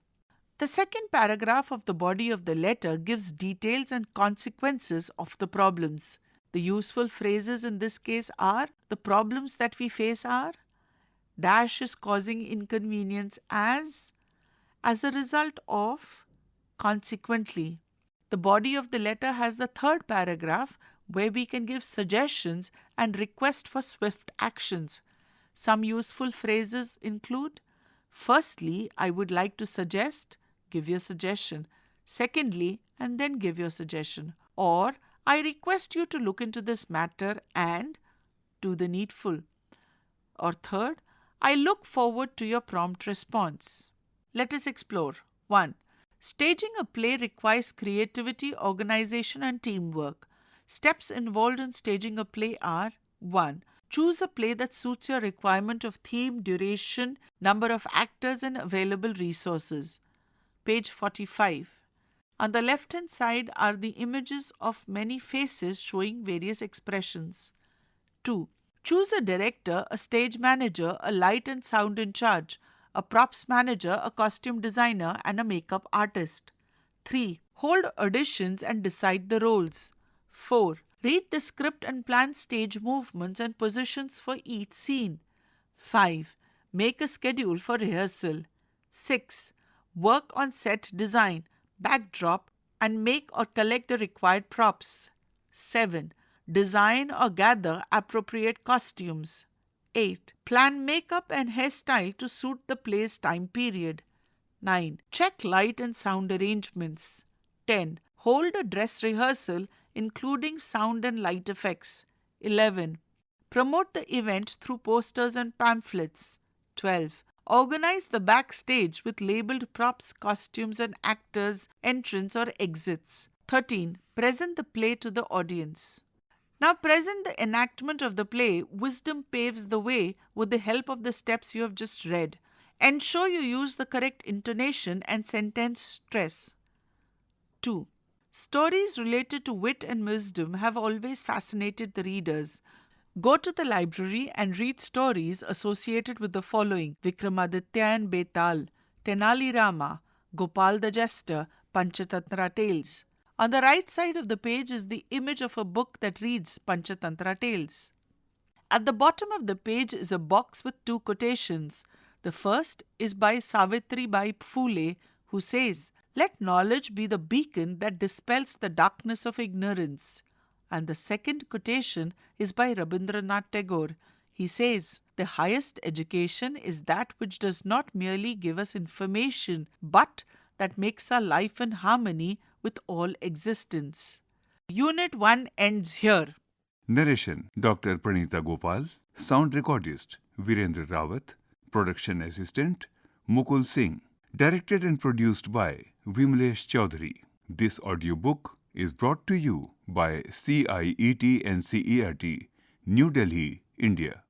The second paragraph of the body of the letter gives details and consequences of the problems. The useful phrases in this case are: the problems that we face are, dash is causing inconvenience as a result of, consequently. The body of the letter has the third paragraph where we can give suggestions and request for swift actions. Some useful phrases include: Firstly, I would like to suggest, give your suggestion. Secondly, and then give your suggestion. Or, I request you to look into this matter and do the needful. Or third, I look forward to your prompt response. Let us explore. 1. Staging a play requires creativity, organization, and teamwork. Steps involved in staging a play are 1. Choose a play that suits your requirement of theme, duration, number of actors, and available resources. Page 45. On the left-hand side are the images of many faces showing various expressions. 2. Choose a director, a stage manager, a light and sound in charge, a props manager, a costume designer, and a makeup artist. 3. Hold auditions and decide the roles. 4. Read the script and plan stage movements and positions for each scene. 5. Make a schedule for rehearsal. 6. Work on set design, backdrop, and make or collect the required props. 7. Design or gather appropriate costumes. 8. Plan makeup and hairstyle to suit the play's time period. 9. Check light and sound arrangements. 10. Hold a dress rehearsal including sound and light effects. 11. Promote the event through posters and pamphlets. 12. Organize the backstage with labeled props, costumes, and actors' entrance or exits. 13. Present the play to the audience. Now present the enactment of the play, Wisdom Paves the Way, with the help of the steps you have just read. Ensure you use the correct intonation and sentence stress. 2. Stories related to wit and wisdom have always fascinated the readers. Go to the library and read stories associated with the following: Vikramaditya and Betal, Tenali Rama, Gopal the Jester, Panchatantra Tales. On the right side of the page is the image of a book that reads Panchatantra Tales. At the bottom of the page is a box with 2 quotations. The first is by Savitribai Phule, who says, "Let knowledge be the beacon that dispels the darkness of ignorance." And the second quotation is by Rabindranath Tagore. He says, "The highest education is that which does not merely give us information, but that makes our life in harmony with all existence." Unit 1 ends here. Narration Dr. Pranita Gopal, Sound Recordist Virendra Rawat, Production Assistant Mukul Singh, Directed and produced by Vimlesh Chaudhary. This audiobook is brought to you by CIET NCERT, New Delhi, India.